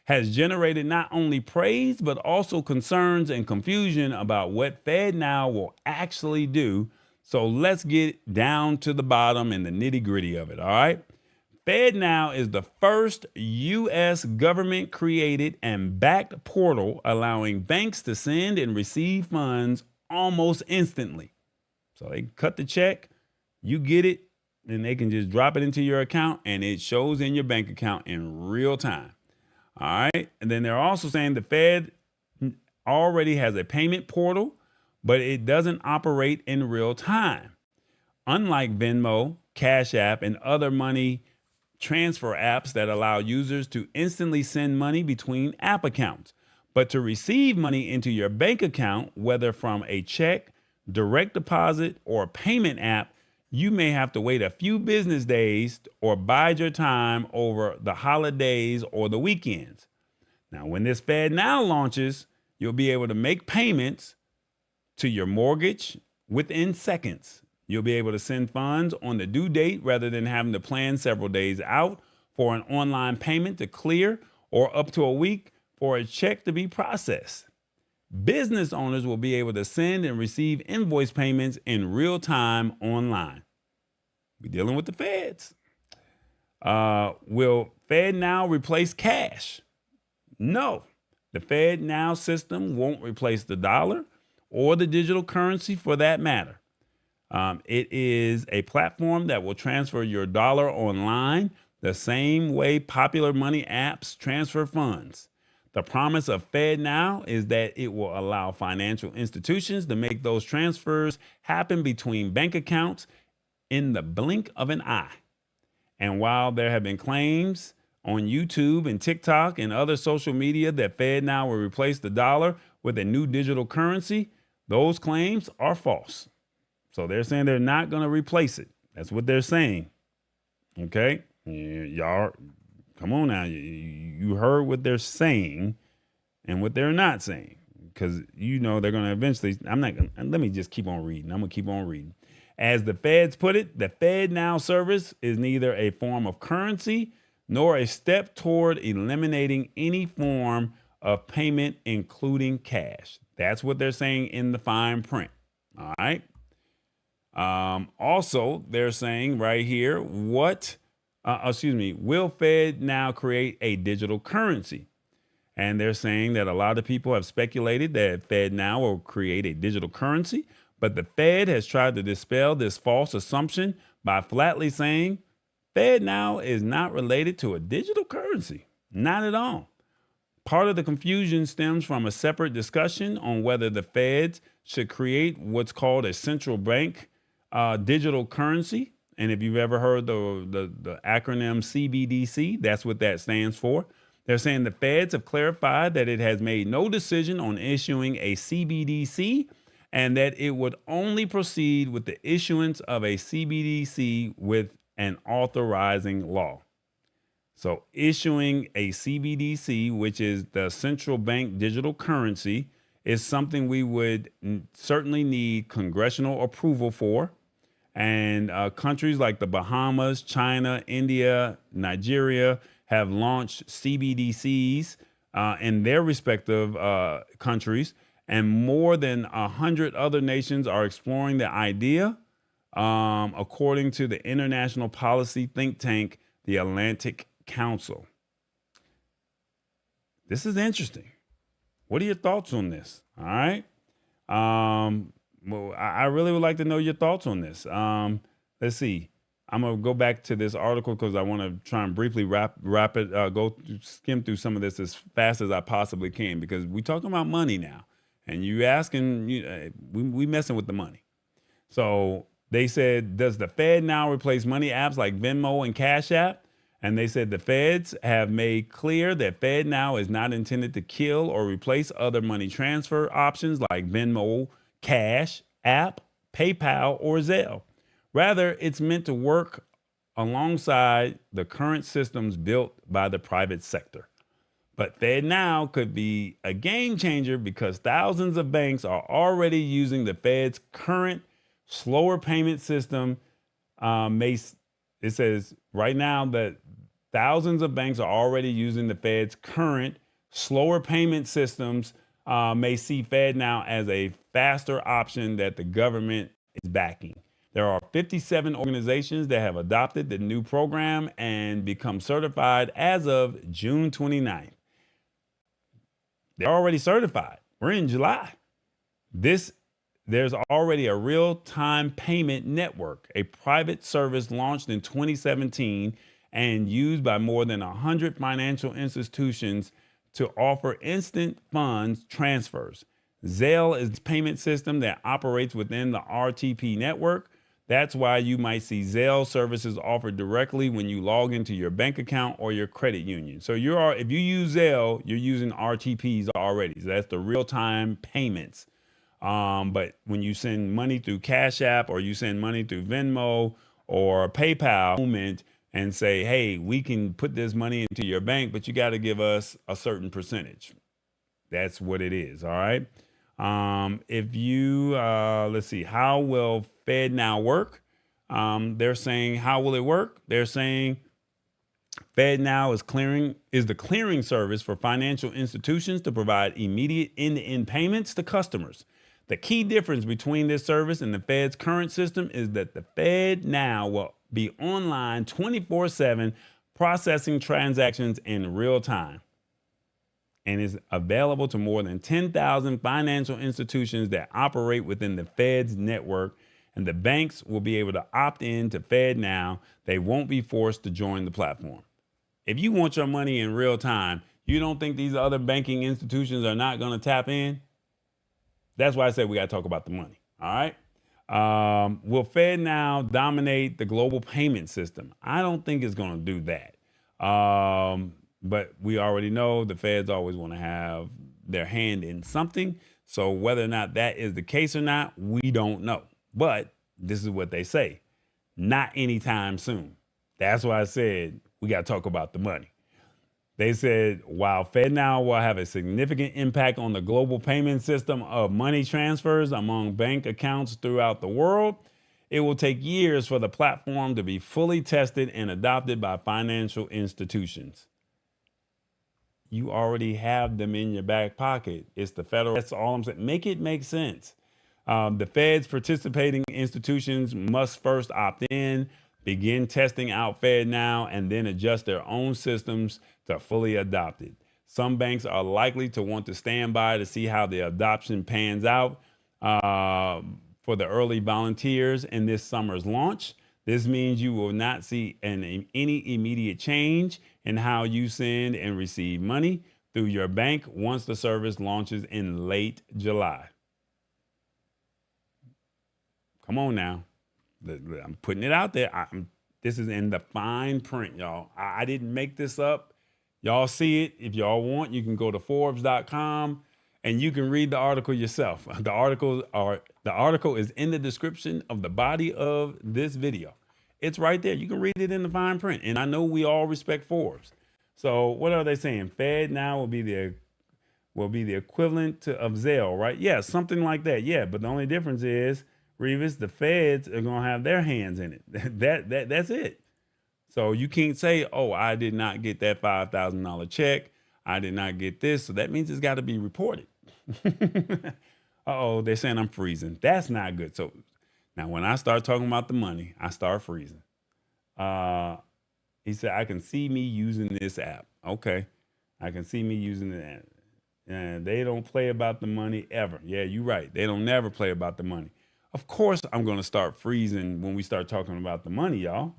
has generated not only praise, but also concerns and confusion about what FedNow will actually do. So let's get down to the bottom and the nitty gritty of it. All right. FedNow is the first U.S. government created and backed portal allowing banks to send and receive funds almost instantly. So they cut the check, you get it, and they can just drop it into your account and it shows in your bank account in real time. All right. And then they're also saying the Fed already has a payment portal, but it doesn't operate in real time. Unlike Venmo, Cash App, and other money transfer apps that allow users to instantly send money between app accounts. But to receive money into your bank account, whether from a check, direct deposit, or payment app, you may have to wait a few business days or bide your time over the holidays or the weekends. Now, when this FedNow launches, you'll be able to make payments to your mortgage within seconds. You'll be able to send funds on the due date rather than having to plan several days out for an online payment to clear or up to a week for a check to be processed. Business owners will be able to send and receive invoice payments in real time online. We're dealing with the feds. Will FedNow replace cash? No. The FedNow system won't replace the dollar or the digital currency for that matter. It is a platform that will transfer your dollar online the same way popular money apps transfer funds. The promise of FedNow is that it will allow financial institutions to make those transfers happen between bank accounts in the blink of an eye. And while there have been claims on YouTube and TikTok and other social media that FedNow will replace the dollar with a new digital currency, those claims are false. So they're saying they're not going to replace it. That's what they're saying. Okay, y'all, come on now. You heard what they're saying and what they're not saying, because you know they're going to eventually. I'm not going to, let me just keep on reading. I'm going to keep on reading. As the feds put it, the FedNow service is neither a form of currency nor a step toward eliminating any form of payment, including cash. That's what they're saying in the fine print. All right. Also, they're saying right here, will FedNow create a digital currency? And they're saying that a lot of people have speculated that FedNow will create a digital currency, but the Fed has tried to dispel this false assumption by flatly saying FedNow is not related to a digital currency. Not at all. Part of the confusion stems from a separate discussion on whether the Feds should create what's called a central bank digital currency. And if you've ever heard the acronym CBDC, that's what that stands for. They're saying the Feds have clarified that it has made no decision on issuing a CBDC and that it would only proceed with the issuance of a CBDC with an authorizing law. So issuing a CBDC, which is the central bank digital currency, is something we would certainly need congressional approval for. And countries like the Bahamas, China, India, Nigeria have launched CBDCs in their respective countries. And more than 100 other nations are exploring the idea, according to the international policy think tank, the Atlantic Council. This is interesting. What are your thoughts on this? All right. Well, I really would like to know your thoughts on this. Let's see. I'm gonna go back to this article because I want to try and briefly skim through some of this as fast as I possibly can, because we're talking about money now, and you asking, we messing with the money. So they said, does the Fed now replace money apps like Venmo and Cash App? And they said the feds have made clear that FedNow is not intended to kill or replace other money transfer options like Venmo, Cash App, PayPal, or Zelle. Rather, it's meant to work alongside the current systems built by the private sector. But FedNow could be a game changer because thousands of banks are already using the Fed's current slower payment system. It says right now that thousands of banks are already using the Fed's current slower payment systems, may see FedNow as a faster option that the government is backing. There are 57 organizations that have adopted the new program and become certified as of June 29th. They're already certified. We're in July. There's already a real-time payment network, a private service launched in 2017 and used by more than 100 financial institutions to offer instant funds transfers. Zelle is a payment system that operates within the RTP network. That's why you might see Zelle services offered directly when you log into your bank account or your credit union. So if you use Zelle, you're using RTPs already. So that's the real-time payments. But when you send money through Cash App or you send money through Venmo or PayPal, and say, hey, we can put this money into your bank, but you got to give us a certain percentage. That's what it is. All right. Let's see, how will FedNow work? They're saying, how will it work? They're saying FedNow is the clearing service for financial institutions to provide immediate end-to-end payments to customers. The key difference between this service and the Fed's current system is that the FedNow will be online 24/7, processing transactions in real time, and is available to more than 10,000 financial institutions that operate within the Fed's network, and the banks will be able to opt in to FedNow. They won't be forced to join the platform. If you want your money in real time, you don't think these other banking institutions are not going to tap in? That's why I said we got to talk about the money. All right. Will FedNow dominate the global payment system? I don't think it's going to do that. But we already know the feds always want to have their hand in something. So whether or not that is the case or not, we don't know. But this is what they say. Not anytime soon. That's why I said we got to talk about the money. They said, while FedNow will have a significant impact on the global payment system of money transfers among bank accounts throughout the world, it will take years for the platform to be fully tested and adopted by financial institutions. You already have them in your back pocket. It's the federal. That's all I'm saying. Make it make sense. The Fed's participating institutions must first opt in, begin testing out FedNow, and then adjust their own systems to fully adopt it. Some banks are likely to want to stand by to see how the adoption pans out for the early volunteers in this summer's launch. This means you will not see any immediate change in how you send and receive money through your bank once the service launches in late July. Come on now. I'm putting it out there. This is in the fine print, y'all. I didn't make this up. Y'all see it. If y'all want, you can go to Forbes.com and you can read the article yourself. The article is in the description of the body of this video. It's right there. You can read it in the fine print. And I know we all respect Forbes. So what are they saying? FedNow will be the equivalent of Zelle, right? Yeah, something like that. Yeah, but the only difference is, Revis, the feds are gonna have their hands in it. That's it. So you can't say, oh, I did not get that $5,000 check. I did not get this. So that means it's got to be reported. Uh-oh, they're saying I'm freezing. That's not good. So now when I start talking about the money, I start freezing. He said, I can see me using this app. Okay. I can see me using the app. And they don't play about the money ever. Yeah, you're right. They don't never play about the money. Of course, I'm going to start freezing when we start talking about the money, y'all.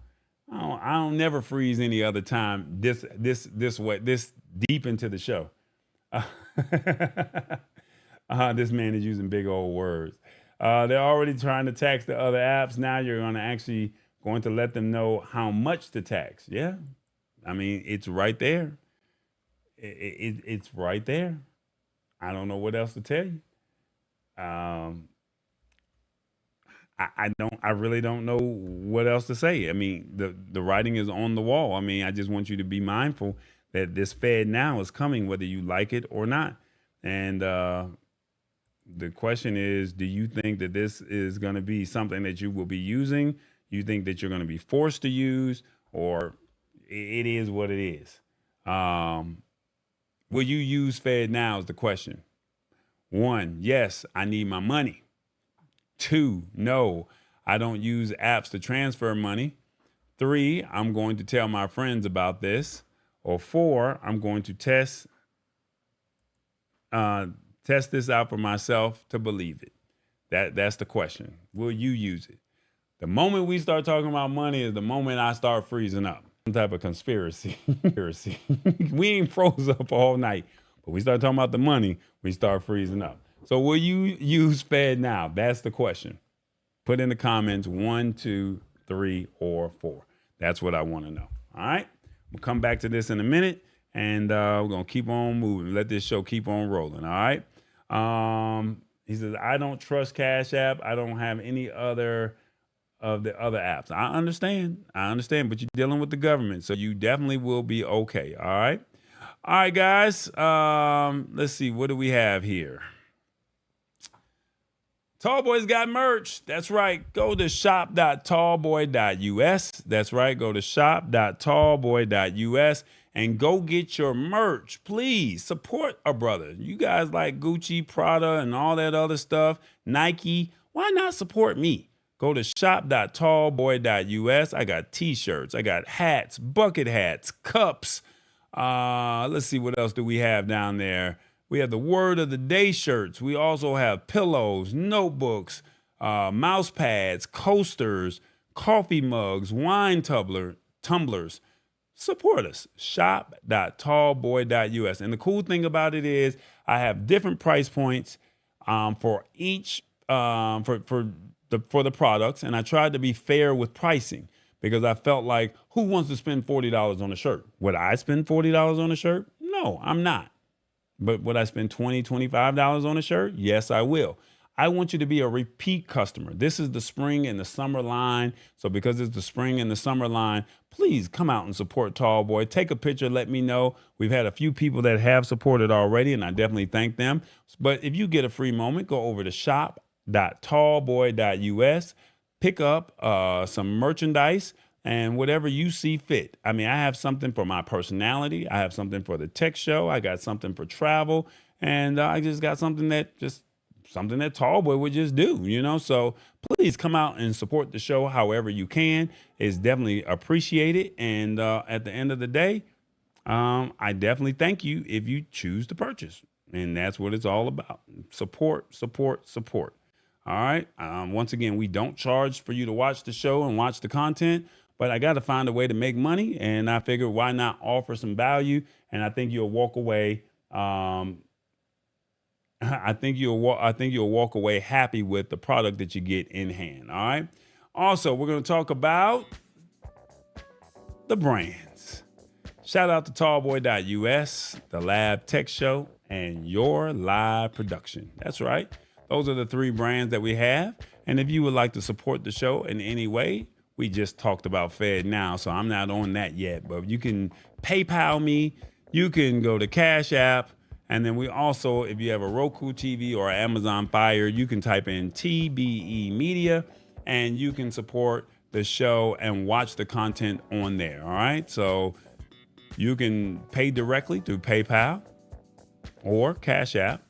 I don't never freeze any other time this deep into the show. This man is using big old words. They're already trying to tax the other apps. Now you're going to let them know how much to tax. Yeah. I mean, it's right there. It's right there. I don't know what else to tell you. I really don't know what else to say. I mean, the writing is on the wall. I mean, I just want you to be mindful that this FedNow is coming, whether you like it or not. And the question is, do you think that this is going to be something that you will be using? You think that you're going to be forced to use, or it is what it is? Will you use FedNow is the question. 1, yes, I need my money. 2, no, I don't use apps to transfer money. 3, I'm going to tell my friends about this. Or 4, I'm going to test this out for myself to believe it. That's the question. Will you use it? The moment we start talking about money is the moment I start freezing up. Some type of conspiracy. We ain't froze up all night, but we start talking about the money, we start freezing up. So will you use FedNow? That's the question. Put in the comments 1, 2, 3, or 4. That's what I want to know. All right. We'll come back to this in a minute, and we're going to keep on moving. Let this show keep on rolling. All right. He says, I don't trust Cash App. I don't have any other of the other apps. I understand, but you're dealing with the government, so you definitely will be okay. All right. All right, guys. Let's see. What do we have here? Tallboy's got merch. That's right. Go to shop.tallboy.us. That's right. Go to shop.tallboy.us and go get your merch. Please support a brother. You guys like Gucci, Prada, and all that other stuff. Nike. Why not support me? Go to shop.tallboy.us. I got t-shirts. I got hats, bucket hats, cups. Let's see, what else do we have down there? We have the word of the day shirts. We also have pillows, notebooks, mouse pads, coasters, coffee mugs, wine tumblers. Support us. Shop.tallboy.us. And the cool thing about it is I have different price points for each for the products, and I tried to be fair with pricing because I felt like, who wants to spend $40 on a shirt? Would I spend $40 on a shirt? No, I'm not. But would I spend $20, $25 on a shirt? Yes, I will. I want you to be a repeat customer. This is the spring and the summer line. So because it's the spring and the summer line, please come out and support Tallboy. Take a picture, let me know. We've had a few people that have supported already, and I definitely thank them. But if you get a free moment, go over to shop.tallboy.us, pick up some merchandise and whatever you see fit. I mean, I have something for my personality. I have something for the tech show. I got something for travel. And I just got something that Tallboy would just do, you know? So please come out and support the show however you can. It's definitely appreciated. And at the end of the day, I definitely thank you if you choose to purchase. And that's what it's all about. Support, support, support. All right. Once again, we don't charge for you to watch the show and watch the content, but I got to find a way to make money. And I figured, why not offer some value? And I think you'll walk away. I think you'll walk away happy with the product that you get in hand. All right. Also, we're going to talk about the brands. Shout out to tallboy.us, the Lab Tech Show, and Your Live Production. That's right. Those are the three brands that we have. And if you would like to support the show in any way, we just talked about FedNow, so I'm not on that yet. But you can PayPal me. You can go to Cash App. And then we also, if you have a Roku TV or Amazon Fire, you can type in TBE Media and you can support the show and watch the content on there. All right. So you can pay directly through PayPal or Cash App.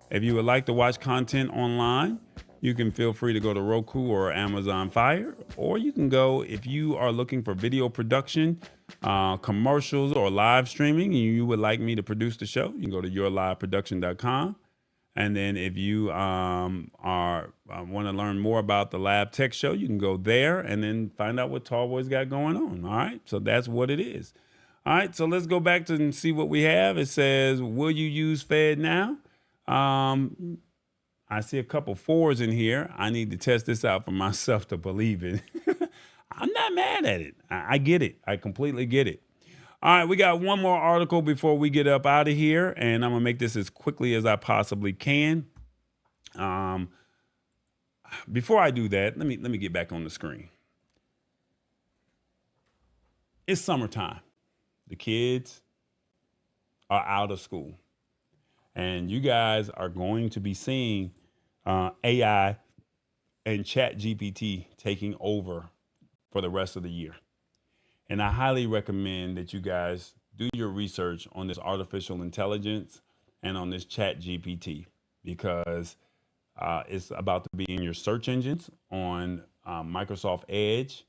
If you would like to watch content online, you can feel free to go to Roku or Amazon Fire, or you can go, if you are looking for video production, commercials, or live streaming, and you would like me to produce the show, you can go to yourliveproduction.com. And then if you want to learn more about the Lab Tech Show, you can go there and then find out what Tallboy's got going on. All right. So that's what it is. All right. So let's go back to and see what we have. It says, will you use FedNow? I see a couple fours in here. I need to test this out for myself to believe it. I'm not mad at it. I get it. I completely get it. All right, we got one more article before we get up out of here, and I'm going to make this as quickly as I possibly can. Before I do that, let me get back on the screen. It's summertime. The kids are out of school. And you guys are going to be seeing AI and ChatGPT taking over for the rest of the year. And I highly recommend that you guys do your research on this artificial intelligence and on this ChatGPT, because it's about to be in your search engines on Microsoft Edge.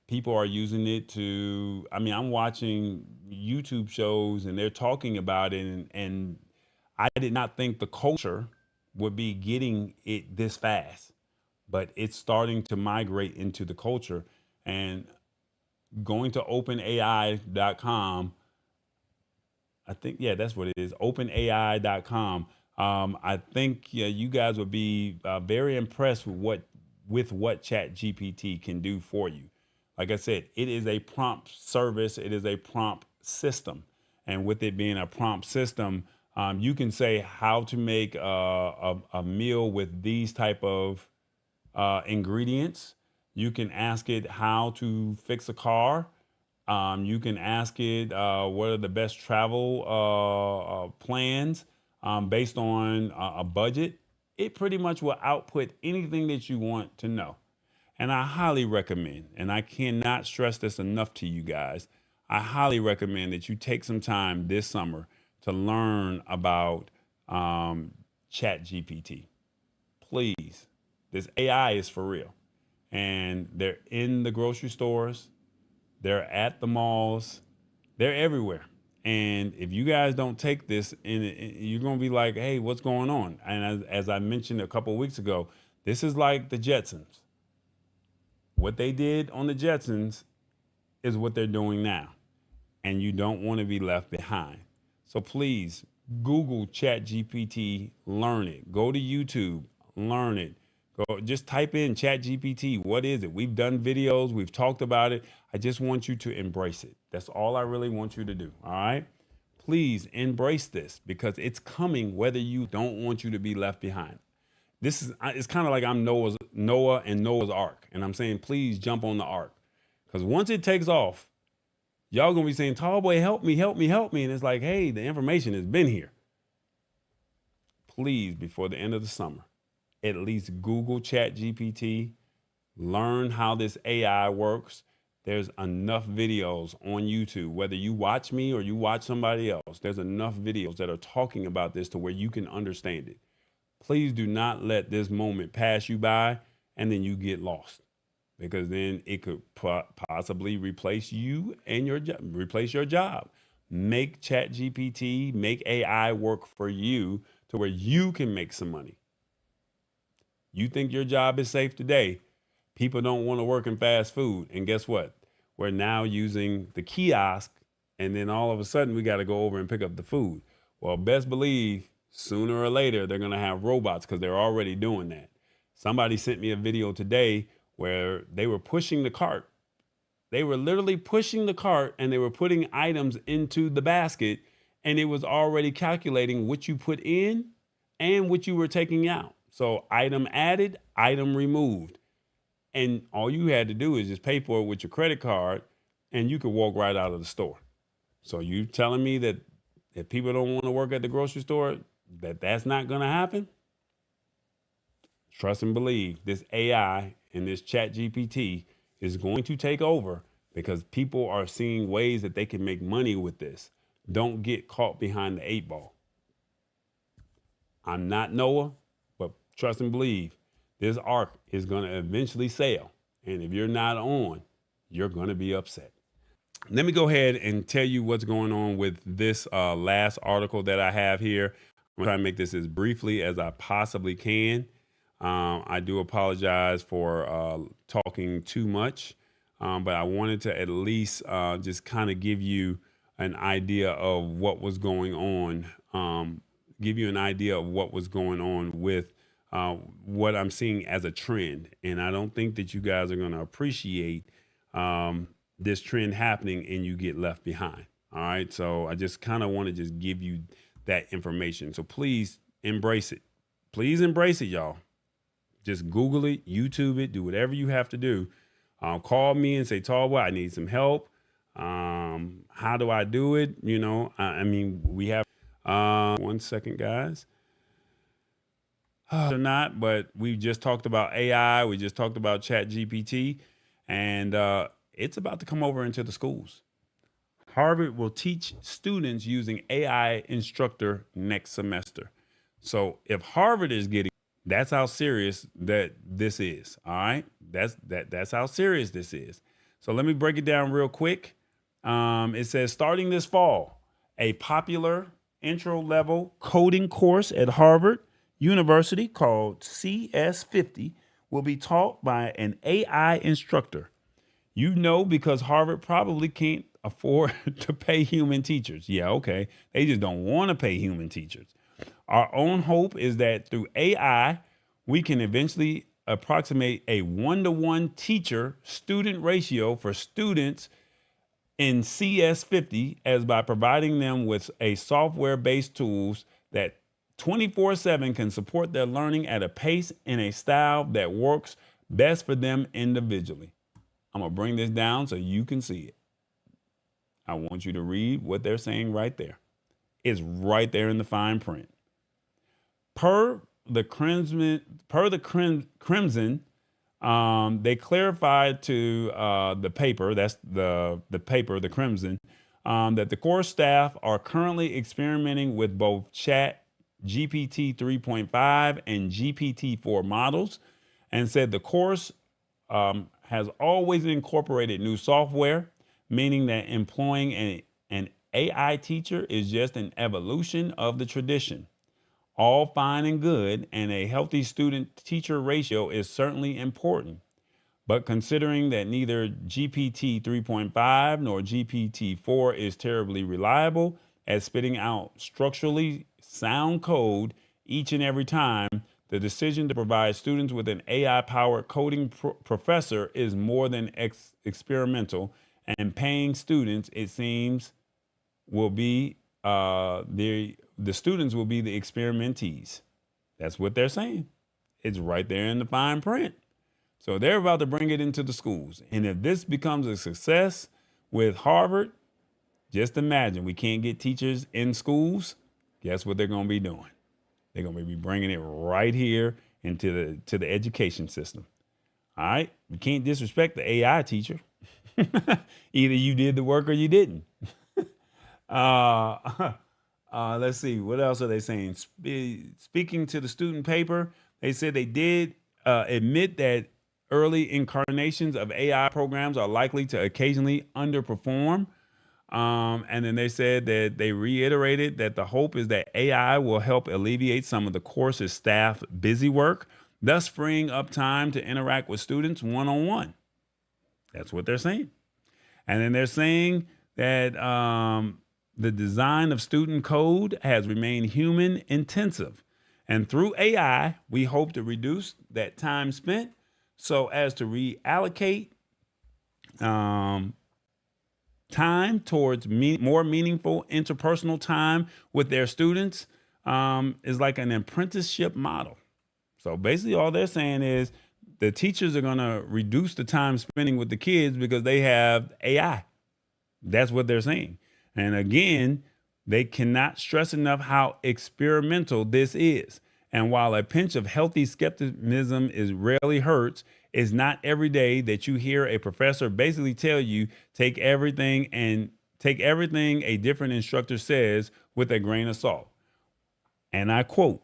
People are using it to, I'm watching YouTube shows and they're talking about it, and I did not think the culture would be getting it this fast, but it's starting to migrate into the culture. And going to openai.com, I think, yeah, that's what it is, openai.com. I think you guys would be very impressed with what ChatGPT can do for you. Like I said, it is a prompt service. It is a prompt system. And with it being a prompt system, you can say how to make a meal with these type of ingredients. You can ask it how to fix a car. You can ask it what are the best travel plans based on a budget. It pretty much will output anything that you want to know. And I highly recommend, and I cannot stress this enough to you guys, I highly recommend that you take some time this summer to learn about ChatGPT. Please, this AI is for real. And they're in the grocery stores, they're at the malls, they're everywhere. And if you guys don't take this, you're going to be like, hey, what's going on? And as I mentioned a couple of weeks ago, this is like the Jetsons. What they did on the Jetsons is what they're doing now. And you don't want to be left behind. So please, Google ChatGPT, learn it. Go to YouTube, learn it. Go, just type in ChatGPT. What is it? We've done videos. We've talked about it. I just want you to embrace it. That's all I really want you to do. All right? Please embrace this, because it's coming whether you don't want you to be left behind. it's kind of like I'm Noah and Noah's Ark. And I'm saying, please jump on the ark. Because once it takes off, y'all going to be saying, tall boy, help me, help me, help me. And it's like, hey, the information has been here. Please, before the end of the summer, at least Google ChatGPT, learn how this AI works. There's enough videos on YouTube, whether you watch me or you watch somebody else, there's enough videos that are talking about this to where you can understand it. Please do not let this moment pass you by and then you get lost, because then it could possibly replace you and replace your job. Make ChatGPT, make AI work for you to where you can make some money. You think your job is safe today. People don't want to work in fast food. And guess what? We're now using the kiosk, and then all of a sudden we got to go over and pick up the food. Well, best believe sooner or later they're going to have robots, because they're already doing that. Somebody sent me a video today where they were pushing the cart. They were literally pushing the cart and they were putting items into the basket, and it was already calculating what you put in and what you were taking out. So item added, item removed. And all you had to do is just pay for it with your credit card, and you could walk right out of the store. So you telling me that if people don't want to work at the grocery store, that's not going to happen? Trust and believe this AI and this ChatGPT is going to take over, because people are seeing ways that they can make money with this. Don't get caught behind the 8 ball. I'm not Noah, but trust and believe this ark is going to eventually sail. And if you're not on, you're going to be upset. Let me go ahead and tell you what's going on with this last article that I have here. I'm going to try and make this as briefly as I possibly can. I do apologize for talking too much, but I wanted to at least just kind of give you an idea of what was going on, with what I'm seeing as a trend. And I don't think that you guys are going to appreciate this trend happening and you get left behind. All right. So I just kind of want to just give you that information. So please embrace it. Please embrace it, y'all. Just Google it, YouTube it, do whatever you have to do. Call me and say, tall boy, I need some help. How do I do it? You know, I mean, we have 1 second, guys. Or not, but we just talked about AI. We just talked about ChatGPT, and it's about to come over into the schools. Harvard will teach students using AI instructor next semester. So if Harvard is getting, that's how serious that this is. All right, that's how serious this is. So let me break it down real quick. It says starting this fall, a popular intro level coding course at Harvard University called CS50 will be taught by an AI instructor. You know, because Harvard probably can't afford to pay human teachers. Yeah, okay. They just don't want to pay human teachers. Our own hope is that through AI, we can eventually approximate a 1-to-1 teacher-student ratio for students in CS50, as by providing them with a software-based tools that 24/7 can support their learning at a pace and a style that works best for them individually. I'm going to bring this down so you can see it. I want you to read what they're saying right there. It's right there in the fine print. Per the Crimson, they clarified to the paper, that's the paper, the Crimson, that the course staff are currently experimenting with both GPT 3.5 and GPT-4 models, and said the course has always incorporated new software, meaning that employing an AI teacher is just an evolution of the tradition. All fine and good, and a healthy student-teacher ratio is certainly important. But considering that neither GPT 3.5 nor GPT 4 is terribly reliable at spitting out structurally sound code each and every time, the decision to provide students with an AI-powered coding professor is more than experimental, and paying students, it seems, will be the students will be the experimentees. That's what they're saying. It's right there in the fine print. So they're about to bring it into the schools. And if this becomes a success with Harvard, just imagine we can't get teachers in schools. Guess what they're going to be doing? They're going to be bringing it right here into the education system. All right. You can't disrespect the AI teacher. Either you did the work or you didn't. Let's see. What else are they saying? Speaking to the student paper, they said they did admit that early incarnations of AI programs are likely to occasionally underperform. And then they said that they reiterated that the hope is that AI will help alleviate some of the course's staff busy work, thus freeing up time to interact with students one-on-one. That's what they're saying. And then they're saying that the design of student code has remained human intensive. And through AI, we hope to reduce that time spent so as to reallocate time towards more meaningful interpersonal time with their students is like an apprenticeship model. So basically all they're saying is the teachers are going to reduce the time spending with the kids because they have AI. That's what they're saying. And again, they cannot stress enough how experimental this is. And while a pinch of healthy skepticism is rarely hurts, it's not every day that you hear a professor basically tell you take everything a different instructor says with a grain of salt. And I quote,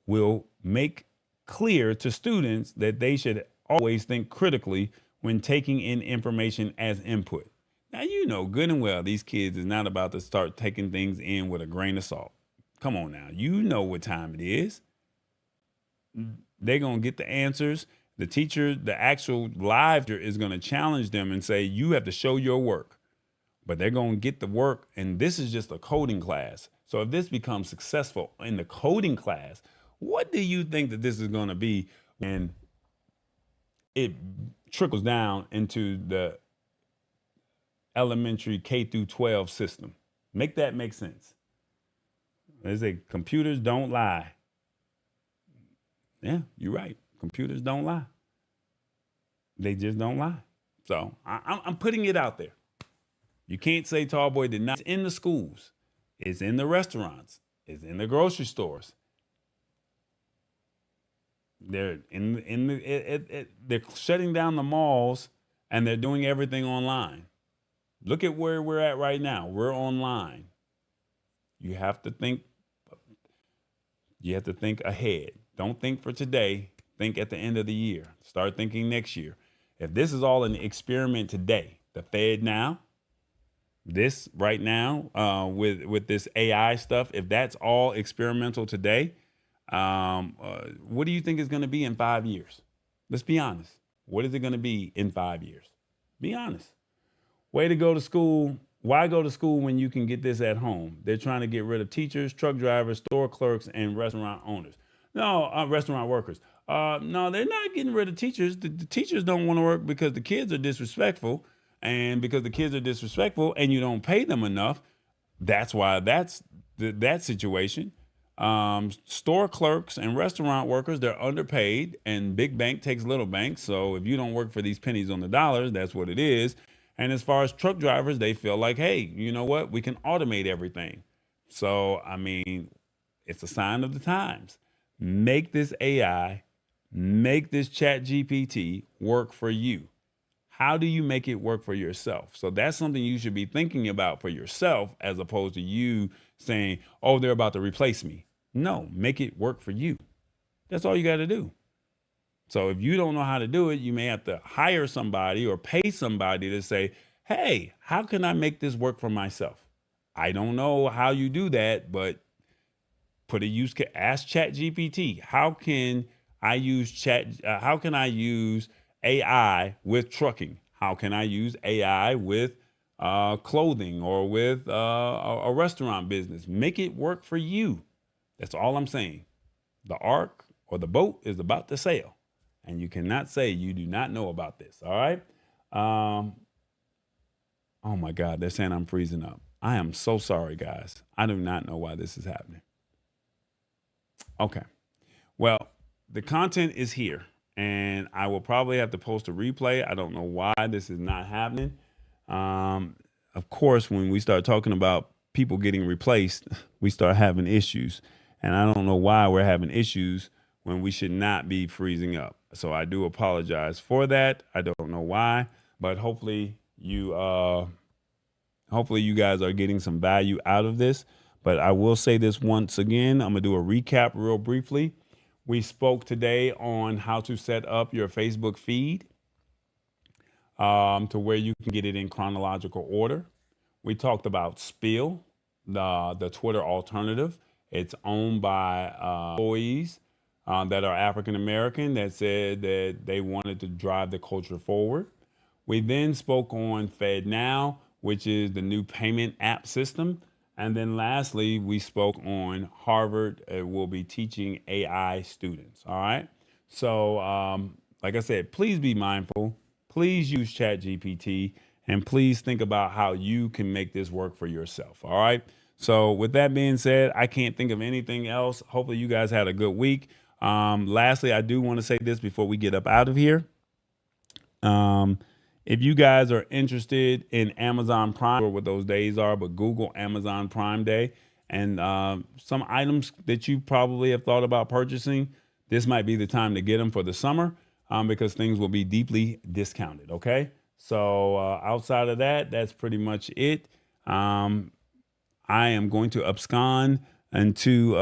will make clear to students that they should always think critically when taking in information as input. Now, you know good and well these kids is not about to start taking things in with a grain of salt. Come on now. You know what time it is. They're going to get the answers. The teacher, the actual live teacher is going to challenge them and say, you have to show your work. But they're going to get the work. And this is just a coding class. So if this becomes successful in the coding class, what do you think that this is going to be when it trickles down into the elementary K through 12 system? Make that make sense. They say computers don't lie. Yeah, you're right. Computers don't lie. They just don't lie. So I'm putting it out there. You can't say Tallboy did not. It's in the schools. It's in the restaurants. It's in the grocery stores. They're they're shutting down the malls and they're doing everything online. Look at where we're at right now. We're online. You have to think ahead. Don't think for today. Think at the end of the year. Start thinking next year. If this is all an experiment today, the FedNow, this right now with this AI stuff, if that's all experimental today, what do you think is going to be in 5 years? Let's be honest. What is it going to be in 5 years? Be honest. Way to go to school. Why go to school when you can get this at home? They're trying to get rid of teachers, truck drivers, store clerks, and restaurant owners. No, restaurant workers. No, they're not getting rid of teachers. The teachers don't want to work because the kids are disrespectful. And because the kids are disrespectful and you don't pay them enough, that's why that's that situation. Store clerks and restaurant workers, they're underpaid, and big bank takes little bank. So if you don't work for these pennies on the dollars, that's what it is. And as far as truck drivers, they feel like, hey, you know what? We can automate everything. So, I mean, it's a sign of the times. Make this AI, make this chat GPT work for you. How do you make it work for yourself? So that's something you should be thinking about for yourself as opposed to you saying, oh, they're about to replace me. No, make it work for you. That's all you got to do. So if you don't know how to do it, you may have to hire somebody or pay somebody to say, hey, how can I make this work for myself? I don't know how you do that, but ask ChatGPT. How can I use AI with trucking? How can I use AI with clothing or with a restaurant business? Make it work for you. That's all I'm saying. The ark or the boat is about to sail. And you cannot say you do not know about this. All right. Oh my God. They're saying I'm freezing up. I am so sorry, guys. I do not know why this is happening. Okay. Well, the content is here, and I will probably have to post a replay. I don't know why this is not happening. Of course, when we start talking about people getting replaced, we start having issues. And I don't know why we're having issues when we should not be freezing up. So I do apologize for that. I don't know why, but hopefully you guys are getting some value out of this. But I will say this once again. I'm gonna do a recap real briefly. We spoke today on how to set up your Facebook feed to where you can get it in chronological order. We talked about Spill, the Twitter alternative. It's owned by employees that are African American that said that they wanted to drive the culture forward. We then spoke on FedNow, which is the new payment app system. And then lastly, we spoke on Harvard will be teaching AI students. All right. So like I said, please be mindful. Please use ChatGPT, and please think about how you can make this work for yourself. All right. So with that being said, I can't think of anything else. Hopefully you guys had a good week. Lastly, I do want to say this before we get up out of here. If you guys are interested in Amazon Prime, or what those days are, but Google Amazon Prime Day and some items that you probably have thought about purchasing, this might be the time to get them for the summer because things will be deeply discounted. Okay. So outside of that, that's pretty much it. I am going to abscond into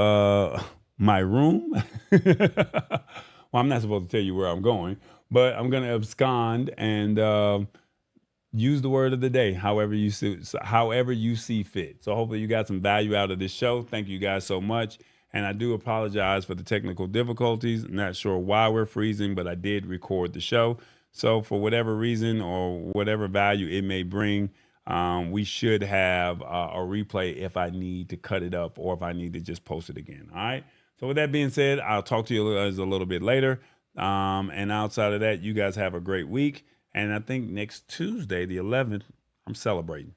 my room. Well, I'm not supposed to tell you where I'm going, but I'm going to abscond and use the word of the day, however you see fit. So hopefully you got some value out of this show. Thank you guys so much. And I do apologize for the technical difficulties. Not sure why we're freezing, but I did record the show. So for whatever reason or whatever value it may bring, we should have a replay if I need to cut it up or if I need to just post it again. All right. So with that being said, I'll talk to you guys a little bit later. And outside of that, you guys have a great week. And I think next Tuesday, the 11th, I'm celebrating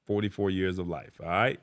44 years of life. All right.